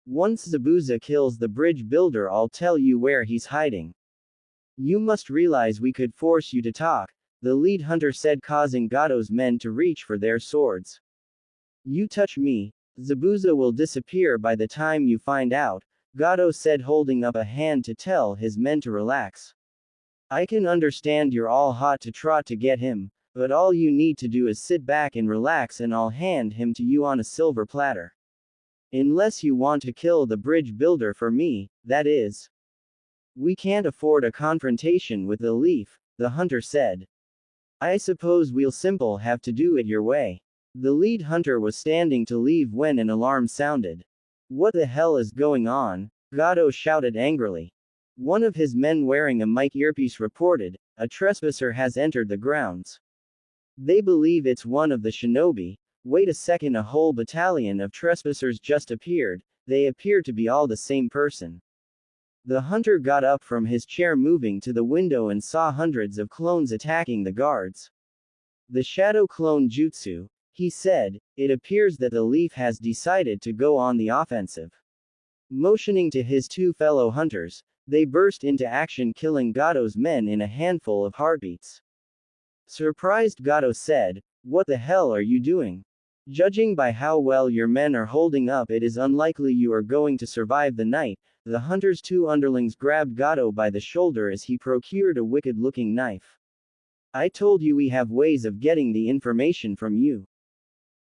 Once Zabuza kills the bridge builder, I'll tell you where he's hiding. You must realize we could force you to talk, the lead hunter said, causing Gato's men to reach for their swords. You touch me, Zabuza will disappear by the time you find out, Gato said, holding up a hand to tell his men to relax. I can understand you're all hot to trot to get him, but all you need to do is sit back and relax, and I'll hand him to you on a silver platter. Unless you want to kill the bridge builder for me, that is. We can't afford a confrontation with the Leaf, the hunter said. I suppose we'll simple have to do it your way. The lead hunter was standing to leave when an alarm sounded. What the hell is going on? Gato shouted angrily. One of his men wearing a mic earpiece reported, a trespasser has entered the grounds. They believe it's one of the shinobi. Wait a second, a whole battalion of trespassers just appeared. They appear to be all the same person. The hunter got up from his chair, moving to the window, and saw hundreds of clones attacking the guards. The shadow clone jutsu, he said. It appears that the Leaf has decided to go on the offensive. Motioning to his 2 fellow hunters, they burst into action, killing Gato's men in a handful of heartbeats. Surprised, Gato said, what the hell are you doing? Judging by how well your men are holding up, it is unlikely you are going to survive the night. The hunter's 2 underlings grabbed Gato by the shoulder as he procured a wicked-looking knife. I told you we have ways of getting the information from you.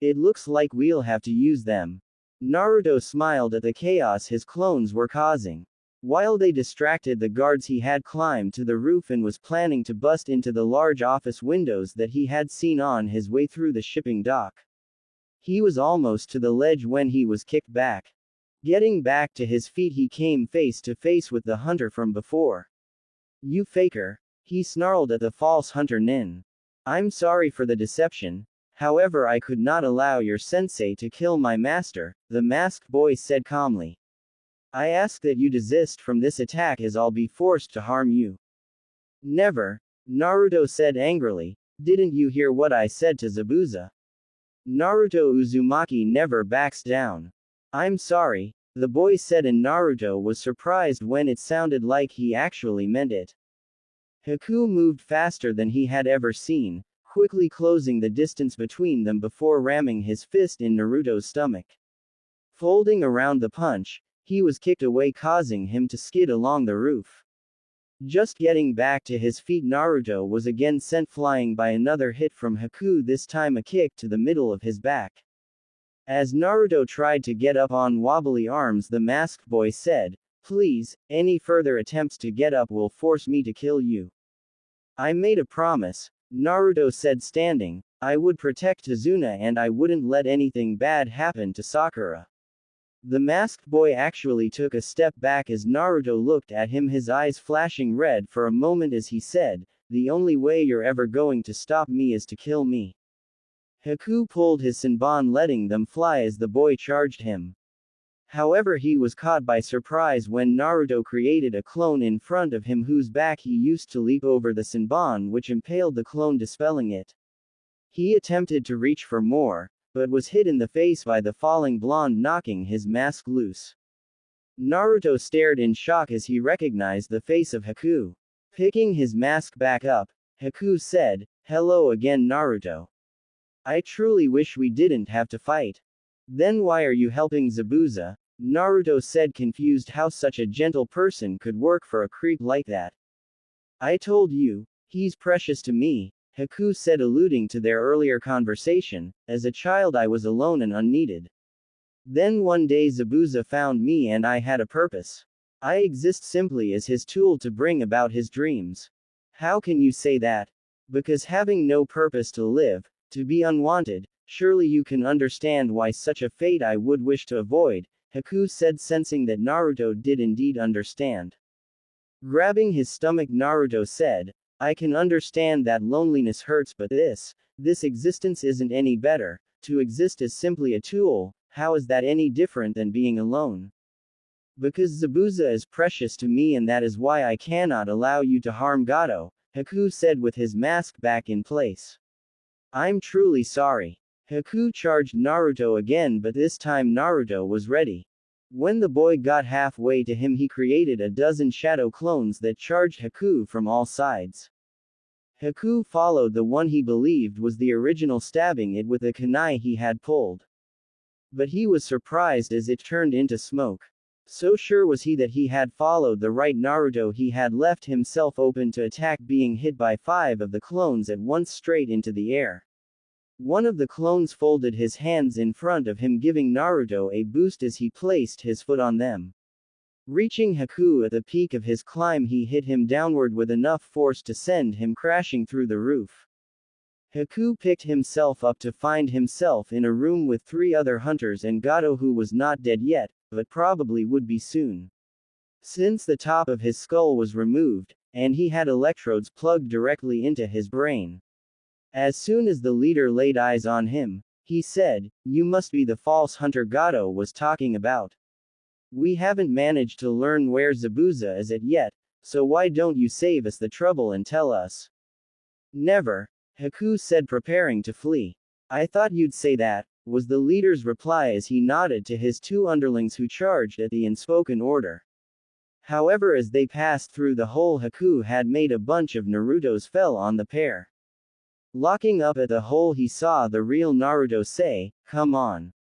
It looks like we'll have to use them. Naruto smiled at the chaos his clones were causing. While they distracted the guards, he had climbed to the roof and was planning to bust into the large office windows that he had seen on his way through the shipping dock. He was almost to the ledge when he was kicked back. Getting back to his feet, he came face to face with the hunter from before. You faker, he snarled at the false hunter Nin. I'm sorry for the deception. However, I could not allow your sensei to kill my master, the masked boy said calmly. I ask that you desist from this attack, as I'll be forced to harm you. Never, Naruto said angrily, Didn't you hear what I said to Zabuza? Naruto Uzumaki never backs down. I'm sorry, the boy said, and Naruto was surprised when it sounded like he actually meant it. Haku moved faster than he had ever seen, quickly closing the distance between them before ramming his fist in Naruto's stomach. Folding around the punch, he was kicked away, causing him to skid along the roof. Just getting back to his feet, Naruto was again sent flying by another hit from Haku, this time a kick to the middle of his back. As Naruto tried to get up on wobbly arms, the masked boy said, "Please, any further attempts to get up will force me to kill you." "I made a promise," Naruto said, standing. "I would protect Tazuna and I wouldn't let anything bad happen to Sakura." The masked boy actually took a step back as Naruto looked at him, his eyes flashing red for a moment as he said, "The only way you're ever going to stop me is to kill me." Haku pulled his Senbon, letting them fly as the boy charged him. However, he was caught by surprise when Naruto created a clone in front of him whose back he used to leap over the Senbon, which impaled the clone, dispelling it. He attempted to reach for more, but was hit in the face by the falling blonde, knocking his mask loose. Naruto stared in shock as he recognized the face of Haku. Picking his mask back up, Haku said, "Hello again, Naruto. I truly wish we didn't have to fight." "Then why are you helping Zabuza?" Naruto said, confused how such a gentle person could work for a creep like that. "I told you, he's precious to me," Haku said, alluding to their earlier conversation. "As a child I was alone and unneeded. Then one day Zabuza found me and I had a purpose. I exist simply as his tool to bring about his dreams." "How can you say that?" "Because having no purpose to live, to be unwanted, surely you can understand why such a fate I would wish to avoid," Haku said, sensing that Naruto did indeed understand. Grabbing his stomach, Naruto said, "I can understand that loneliness hurts, but this existence isn't any better. To exist is simply a tool. How is that any different than being alone?" "Because Zabuza is precious to me and that is why I cannot allow you to harm Gato," Haku said with his mask back in place. "I'm truly sorry." Haku charged Naruto again, but this time Naruto was ready. When the boy got halfway to him, he created a dozen shadow clones that charged Haku from all sides. Haku followed the one he believed was the original, stabbing it with the kunai he had pulled. But he was surprised as it turned into smoke. So sure was he that he had followed the right Naruto, he had left himself open to attack, being hit by 5 of the clones at once straight into the air. One of the clones folded his hands in front of him, giving Naruto a boost as he placed his foot on them. Reaching Haku at the peak of his climb, he hit him downward with enough force to send him crashing through the roof. Haku picked himself up to find himself in a room with 3 other hunters and Gato, who was not dead yet, but probably would be soon. Since the top of his skull was removed, and he had electrodes plugged directly into his brain. As soon as the leader laid eyes on him, he said, "You must be the false hunter Gato was talking about. We haven't managed to learn where Zabuza is at yet, so why don't you save us the trouble and tell us?" "Never," Haku said, preparing to flee. "I thought you'd say that," was the leader's reply as he nodded to his 2 underlings who charged at the unspoken order. However, as they passed through the hole Haku had made, a bunch of Narutos fell on the pair. Locking up at the hole, he saw the real Naruto say, "Come on."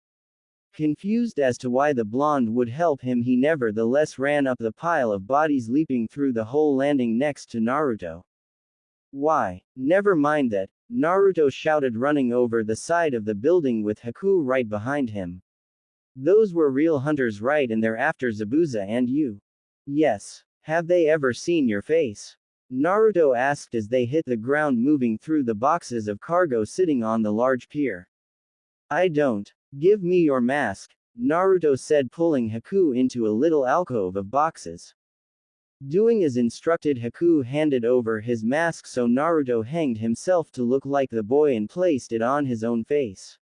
Confused as to why the blonde would help him, he nevertheless ran up the pile of bodies, leaping through the hole, landing next to Naruto. "Why? Never mind that," Naruto shouted, running over the side of the building with Haku right behind him. "Those were real hunters, right? And they're after Zabuza and you?" "Yes. Have they ever seen your face?" Naruto asked as they hit the ground, moving through the boxes of cargo sitting on the large pier. "I don't. Give me your mask," Naruto said, pulling Haku into a little alcove of boxes. Doing as instructed, Haku handed over his mask, so Naruto hanged himself to look like the boy and placed it on his own face.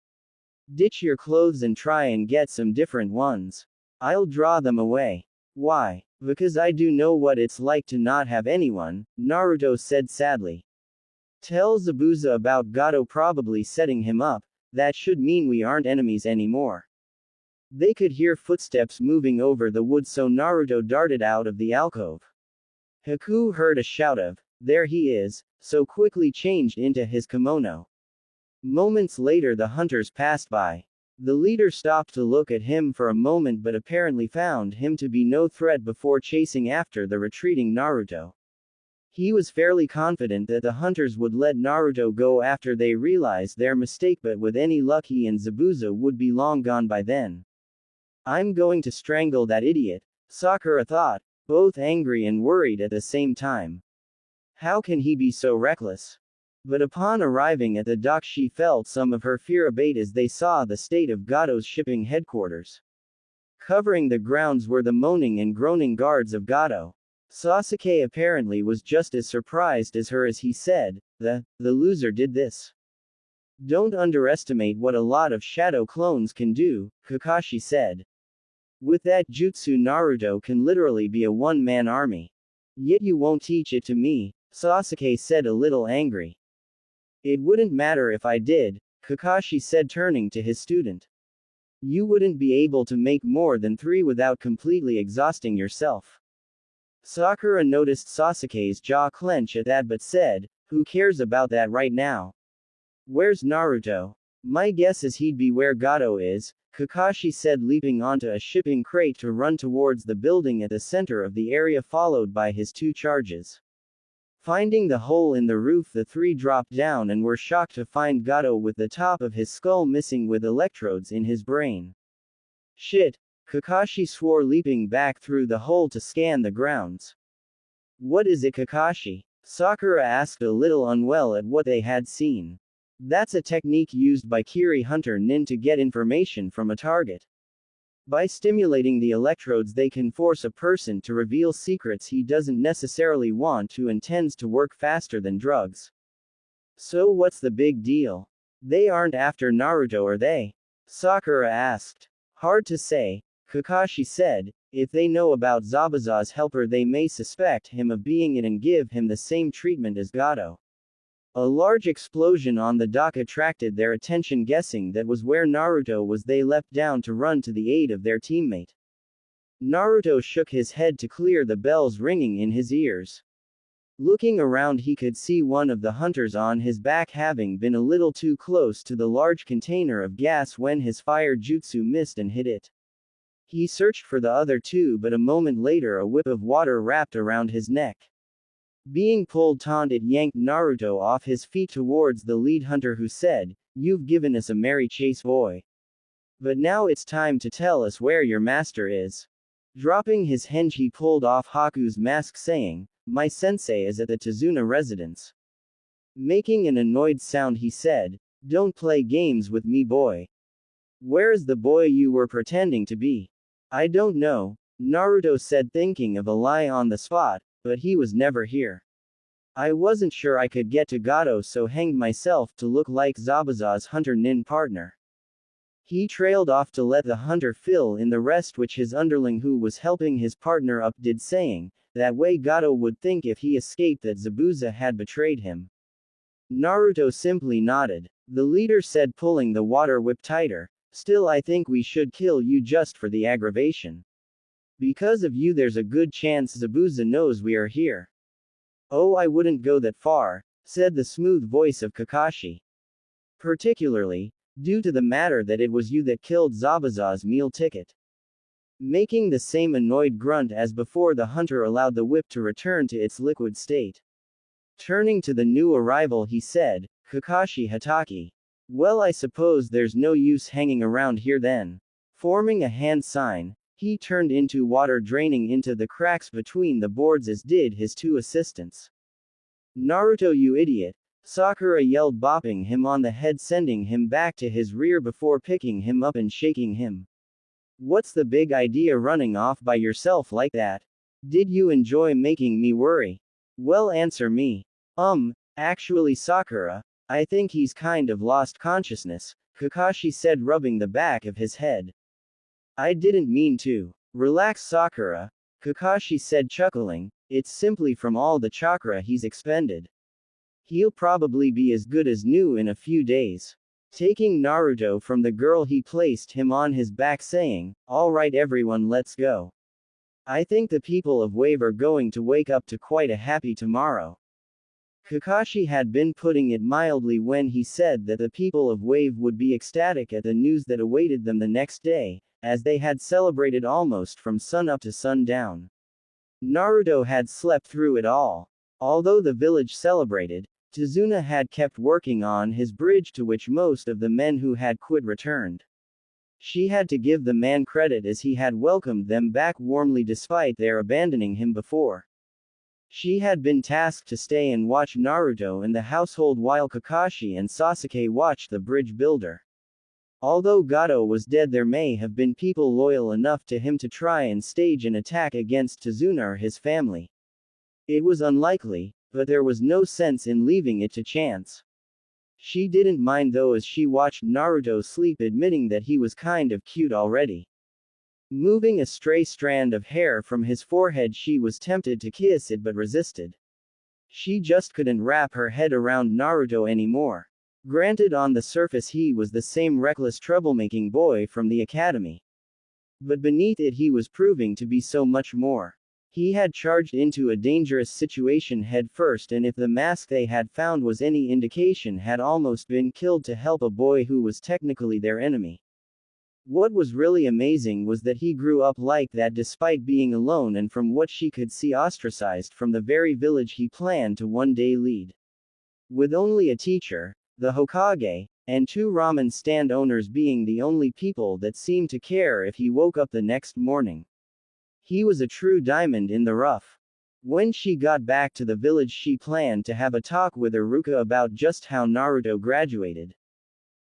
"Ditch your clothes and try and get some different ones. I'll draw them away." "Why?" "Because I do know what it's like to not have anyone," Naruto said sadly. Tell Zabuza about Gato probably setting him up, that should mean we aren't enemies anymore. They could hear footsteps moving over the wood, so Naruto darted out of the alcove. Haku heard a shout of, "There he is," so quickly changed into his kimono. Moments later the hunters passed by. The leader stopped to look at him for a moment but apparently found him to be no threat before chasing after the retreating Naruto. He was fairly confident that the hunters would let Naruto go after they realized their mistake, but with any luck he and Zabuza would be long gone by then. "I'm going to strangle that idiot," Sakura thought, both angry and worried at the same time. How can he be so reckless? But upon arriving at the dock she felt some of her fear abate as they saw the state of Gato's shipping headquarters. Covering the grounds were the moaning and groaning guards of Gato. Sasuke apparently was just as surprised as her as he said, the loser did this. "Don't underestimate what a lot of shadow clones can do," Kakashi said. "With that jutsu Naruto can literally be a one-man army. Yet you won't teach it to me," Sasuke said, a little angry. "It wouldn't matter if I did," Kakashi said, turning to his student. "You wouldn't be able to make more than 3 without completely exhausting yourself." Sakura noticed Sasuke's jaw clench at that but said, "Who cares about that right now? Where's Naruto?" "My guess is he'd be where Gato is," Kakashi said, leaping onto a shipping crate to run towards the building at the center of the area, followed by his 2 charges. Finding the hole in the roof, the 3 dropped down and were shocked to find Gato with the top of his skull missing with electrodes in his brain. "Shit," Kakashi swore, leaping back through the hole to scan the grounds. "What is it, Kakashi?" Sakura asked, a little unwell at what they had seen. "That's a technique used by Kiri Hunter Nin to get information from a target. By stimulating the electrodes they can force a person to reveal secrets he doesn't necessarily want to and tends to work faster than drugs." "So what's the big deal? They aren't after Naruto, are they?" Sakura asked. "Hard to say," Kakashi said. "If they know about Zabuza's helper they may suspect him of being it and give him the same treatment as Gato." A large explosion on the dock attracted their attention. Guessing that was where Naruto was, they leapt down to run to the aid of their teammate. Naruto shook his head to clear the bells ringing in his ears. Looking around he could see one of the hunters on his back, having been a little too close to the large container of gas when his fire jutsu missed and hit it. He searched for the other 2 but a moment later a whip of water wrapped around his neck. Being pulled taut, it yanked Naruto off his feet towards the lead hunter, who said, "You've given us a merry chase, boy. But now it's time to tell us where your master is." Dropping his henge he pulled off Haku's mask, saying, "My sensei is at the Tazuna residence." Making an annoyed sound he said, "Don't play games with me, boy. Where is the boy you were pretending to be?" "I don't know," Naruto said, thinking of a lie on the spot, "but he was never here. I wasn't sure I could get to Gato, so hanged myself to look like Zabuza's hunter nin partner." He trailed off to let the hunter fill in the rest, which his underling who was helping his partner up did, saying, "That way Gato would think if he escaped that Zabuza had betrayed him." Naruto simply nodded. The leader said, pulling the water whip tighter, "Still, I think we should kill you just for the aggravation. Because of you there's a good chance Zabuza knows we are here." "Oh, I wouldn't go that far," said the smooth voice of Kakashi. "Particularly, due to the matter that it was you that killed Zabuza's meal ticket." Making the same annoyed grunt as before, the hunter allowed the whip to return to its liquid state. Turning to the new arrival he said, "Kakashi Hatake. Well, I suppose there's no use hanging around here then." Forming a hand sign, he turned into water draining into the cracks between the boards, as did his 2 assistants. "Naruto, you idiot!" Sakura yelled, bopping him on the head, sending him back to his rear before picking him up and shaking him. "What's the big idea running off by yourself like that? Did you enjoy making me worry? Well, answer me." Actually, Sakura, I think he's kind of lost consciousness," Kakashi said, rubbing the back of his head. "I didn't mean to." "Relax, Sakura," Kakashi said, chuckling, "it's simply from all the chakra he's expended. He'll probably be as good as new in a few days. Taking Naruto from the girl, he placed him on his back saying, "All right everyone, let's go. I think the people of Wave are going to wake up to quite a happy tomorrow." Kakashi had been putting it mildly when he said that the people of Wave would be ecstatic at the news that awaited them the next day, as they had celebrated almost from sunup to sundown. Naruto had slept through it all. Although the village celebrated, Tazuna had kept working on his bridge, to which most of the men who had quit returned. She had to give the man credit, as he had welcomed them back warmly despite their abandoning him before. She had been tasked to stay and watch Naruto and the household while Kakashi and Sasuke watched the bridge builder. Although Gato was dead, there may have been people loyal enough to him to try and stage an attack against Tazuna or his family. It was unlikely, but there was no sense in leaving it to chance. She didn't mind though, as she watched Naruto sleep, admitting that he was kind of cute already. Moving a stray strand of hair from his forehead, she was tempted to kiss it but resisted. She just couldn't wrap her head around Naruto anymore. Granted, on the surface he was the same reckless troublemaking boy from the academy. But beneath it he was proving to be so much more. He had charged into a dangerous situation head first, and if the mask they had found was any indication, had almost been killed to help a boy who was technically their enemy. What was really amazing was that he grew up like that despite being alone and, from what she could see, ostracized from the very village he planned to one day lead. With only a teacher, the Hokage, and 2 ramen stand owners being the only people that seemed to care if he woke up the next morning. He was a true diamond in the rough. When she got back to the village, she planned to have a talk with Iruka about just how Naruto graduated.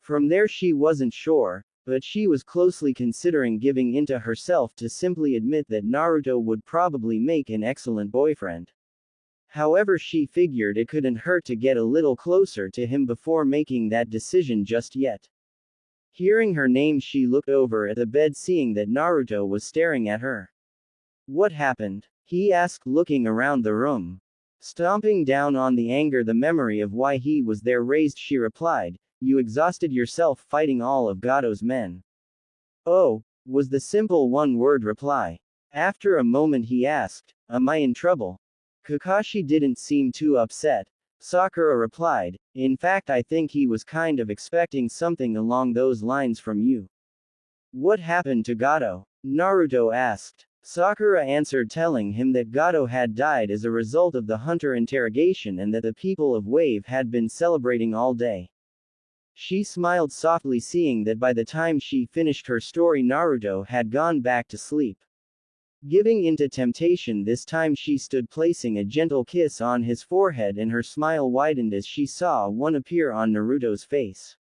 From there she wasn't sure, but she was closely considering giving into herself to simply admit that Naruto would probably make an excellent boyfriend. However, she figured it couldn't hurt to get a little closer to him before making that decision just yet. Hearing her name, she looked over at the bed, seeing that Naruto was staring at her. "What happened?" he asked, looking around the room. Stomping down on the anger the memory of why he was there raised, she replied, "You exhausted yourself fighting all of Gato's men." "Oh," was the simple one-word reply. After a moment he asked, "Am I in trouble?" Kakashi didn't seem too upset. Sakura replied, "In fact, I think he was kind of expecting something along those lines from you." "What happened to Gato?" Naruto asked. Sakura answered, telling him that Gato had died as a result of the hunter interrogation and that the people of Wave had been celebrating all day. She smiled softly, seeing that by the time she finished her story, Naruto had gone back to sleep. Giving into temptation this time, she stood, placing a gentle kiss on his forehead, and her smile widened as she saw one appear on Naruto's face.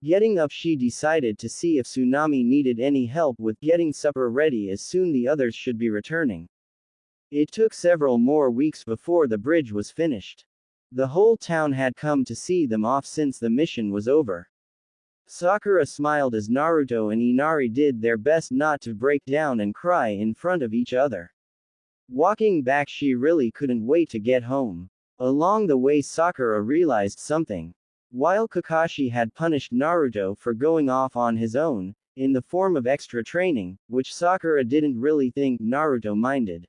Getting up, she decided to see if Tsunami needed any help with getting supper ready, as soon the others should be returning. It took several more weeks before the bridge was finished. The whole town had come to see them off since the mission was over. Sakura smiled as Naruto and Inari did their best not to break down and cry in front of each other. Walking back, she really couldn't wait to get home. Along the way, Sakura realized something. While Kakashi had punished Naruto for going off on his own, in the form of extra training, which Sakura didn't really think Naruto minded,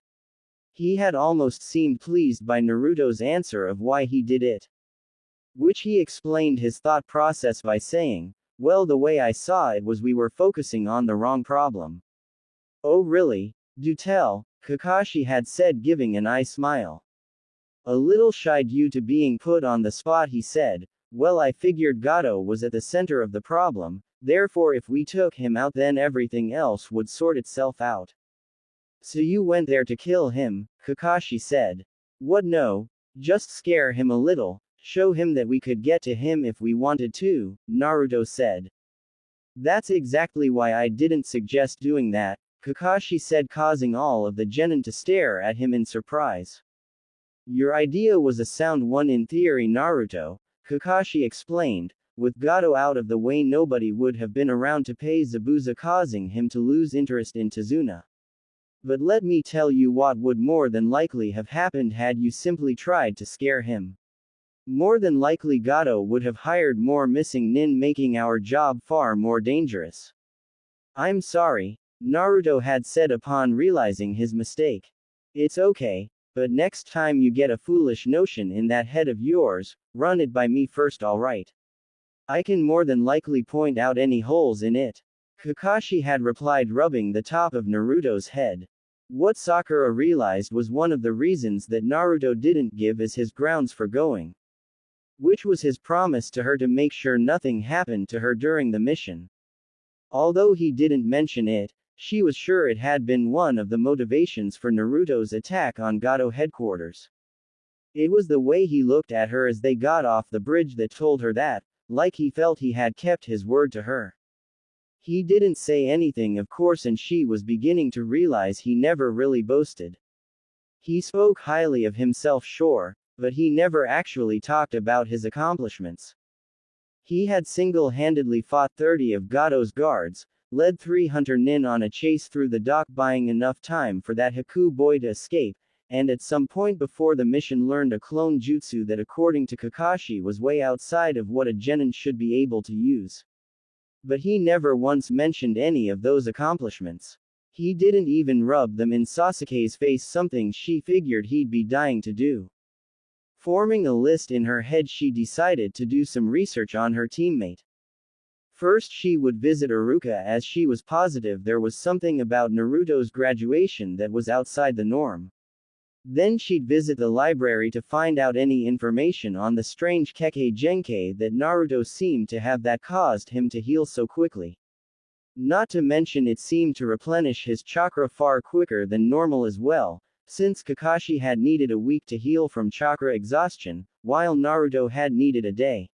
he had almost seemed pleased by Naruto's answer of why he did it. Which he explained his thought process by saying, "Well, the way I saw it was we were focusing on the wrong problem." "Oh really? Do tell," Kakashi had said, giving an eye smile. A little shy due to being put on the spot, he said, "Well, I figured Gato was at the center of the problem, therefore if we took him out then everything else would sort itself out." "So you went there to kill him?" Kakashi said. "What, no. Just scare him a little. Show him that we could get to him if we wanted to," Naruto said. "That's exactly why I didn't suggest doing that," Kakashi said, causing all of the genin to stare at him in surprise. "Your idea was a sound one in theory, Naruto," Kakashi explained. "With Gato out of the way, nobody would have been around to pay Zabuza, causing him to lose interest in Tazuna. But let me tell you what would more than likely have happened had you simply tried to scare him. More than likely Gato would have hired more missing nin, making our job far more dangerous. I'm sorry, Naruto had said upon realizing his mistake. It's okay, but next time you get a foolish notion in that head of yours, run it by me first, alright? I can more than likely point out any holes in it. Kakashi had replied, rubbing the top of Naruto's head. What Sakura realized was one of the reasons that Naruto didn't give as his grounds for going, which was his promise to her to make sure nothing happened to her during the mission. Although he didn't mention it, she was sure it had been one of the motivations for Naruto's attack on Gato headquarters. It was the way he looked at her as they got off the bridge that told her that, like he felt he had kept his word to her. He didn't say anything, of course, and she was beginning to realize he never really boasted. He spoke highly of himself, sure, but he never actually talked about his accomplishments. He had single-handedly fought 30 of Gato's guards, led 300 nin on a chase through the dock, buying enough time for that Haku boy to escape, and at some point before the mission learned a clone jutsu that according to Kakashi was way outside of what a genin should be able to use. But he never once mentioned any of those accomplishments. He didn't even rub them in Sasuke's face, something she figured he'd be dying to do. Forming a list in her head, she decided to do some research on her teammate. First, she would visit Iruka, as she was positive there was something about Naruto's graduation that was outside the norm. Then she'd visit the library to find out any information on the strange Kekkei Genkei that Naruto seemed to have that caused him to heal so quickly. Not to mention it seemed to replenish his chakra far quicker than normal as well, since Kakashi had needed a week to heal from chakra exhaustion, while Naruto had needed a day.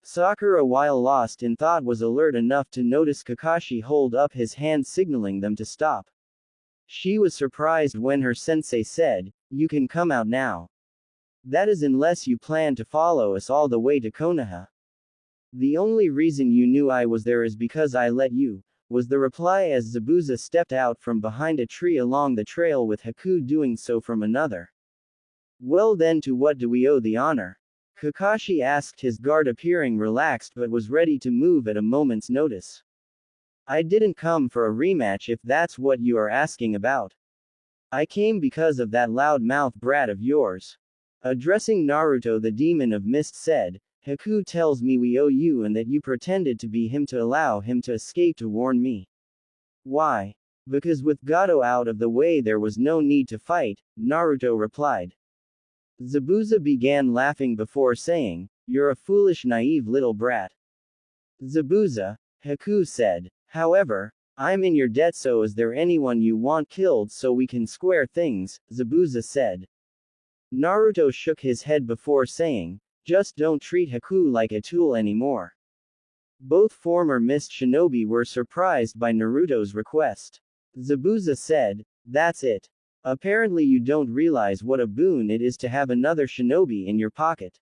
Sakura, while lost in thought, was alert enough to notice Kakashi hold up his hand signaling them to stop. She was surprised when her sensei said, "You can come out now. That is unless you plan to follow us all the way to Konoha." "The only reason you knew I was there is because I let you," was the reply as Zabuza stepped out from behind a tree along the trail with Haku doing so from another. "Well then, to what do we owe the honor?" Kakashi asked, his guard appearing relaxed but was ready to move at a moment's notice. "I didn't come for a rematch if that's what you are asking about. I came because of that loud-mouthed brat of yours." Addressing Naruto, the demon of mist said, "Haku tells me we owe you and that you pretended to be him to allow him to escape to warn me." "Why?" "Because with Gato out of the way there was no need to fight," Naruto replied. Zabuza began laughing before saying, "You're a foolish, naive little brat." "Zabuza," Haku said. "However, I'm in your debt, so is there anyone you want killed so we can square things?" Zabuza said. Naruto shook his head before saying, "Just don't treat Haku like a tool anymore." Both former Mist Shinobi were surprised by Naruto's request. Zabuza said, "That's it. Apparently you don't realize what a boon it is to have another shinobi in your pocket."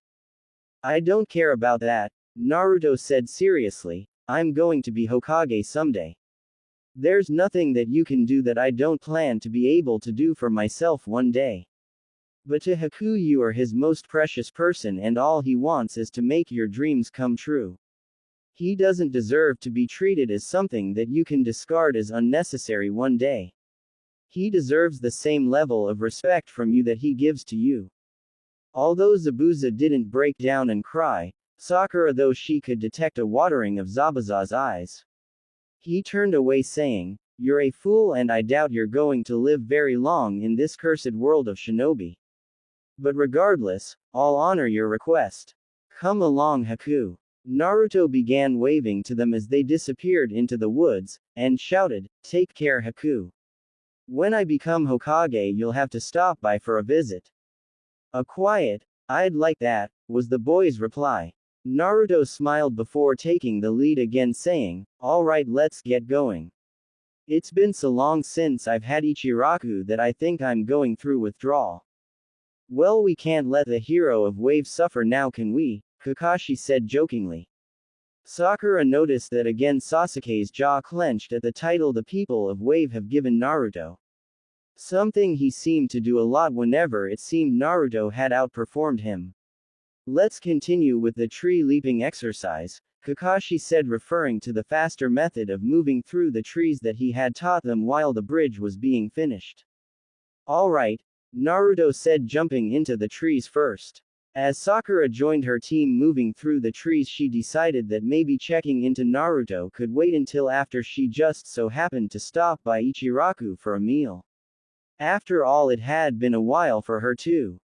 "I don't care about that," Naruto said seriously. "I'm going to be Hokage someday. There's nothing that you can do that I don't plan to be able to do for myself one day. But to Haku you are his most precious person and all he wants is to make your dreams come true. He doesn't deserve to be treated as something that you can discard as unnecessary one day. He deserves the same level of respect from you that he gives to you." Although Zabuza didn't break down and cry, Sakura, though, she could detect a watering of Zabuza's eyes. He turned away saying, "You're a fool and I doubt you're going to live very long in this cursed world of shinobi. But regardless, I'll honor your request. Come along, Haku." Naruto began waving to them as they disappeared into the woods, and shouted, "Take care, Haku. When I become Hokage you'll have to stop by for a visit." "A quiet, I'd like that," was the boy's reply. Naruto smiled before taking the lead again saying, "All right, let's get going. It's been so long since I've had Ichiraku that I think I'm going through withdrawal." "Well, we can't let the hero of Wave suffer now, can we?" Kakashi said jokingly. Sakura noticed that again Sasuke's jaw clenched at the title the people of Wave have given Naruto. Something he seemed to do a lot whenever it seemed Naruto had outperformed him. Let's continue with the tree leaping exercise, Kakashi said, referring to the faster method of moving through the trees that he had taught them while the bridge was being finished. Alright, Naruto said, jumping into the trees first. As Sakura joined her team moving through the trees, she decided that maybe checking into Naruto could wait until after she just so happened to stop by Ichiraku for a meal. After all, it had been a while for her too.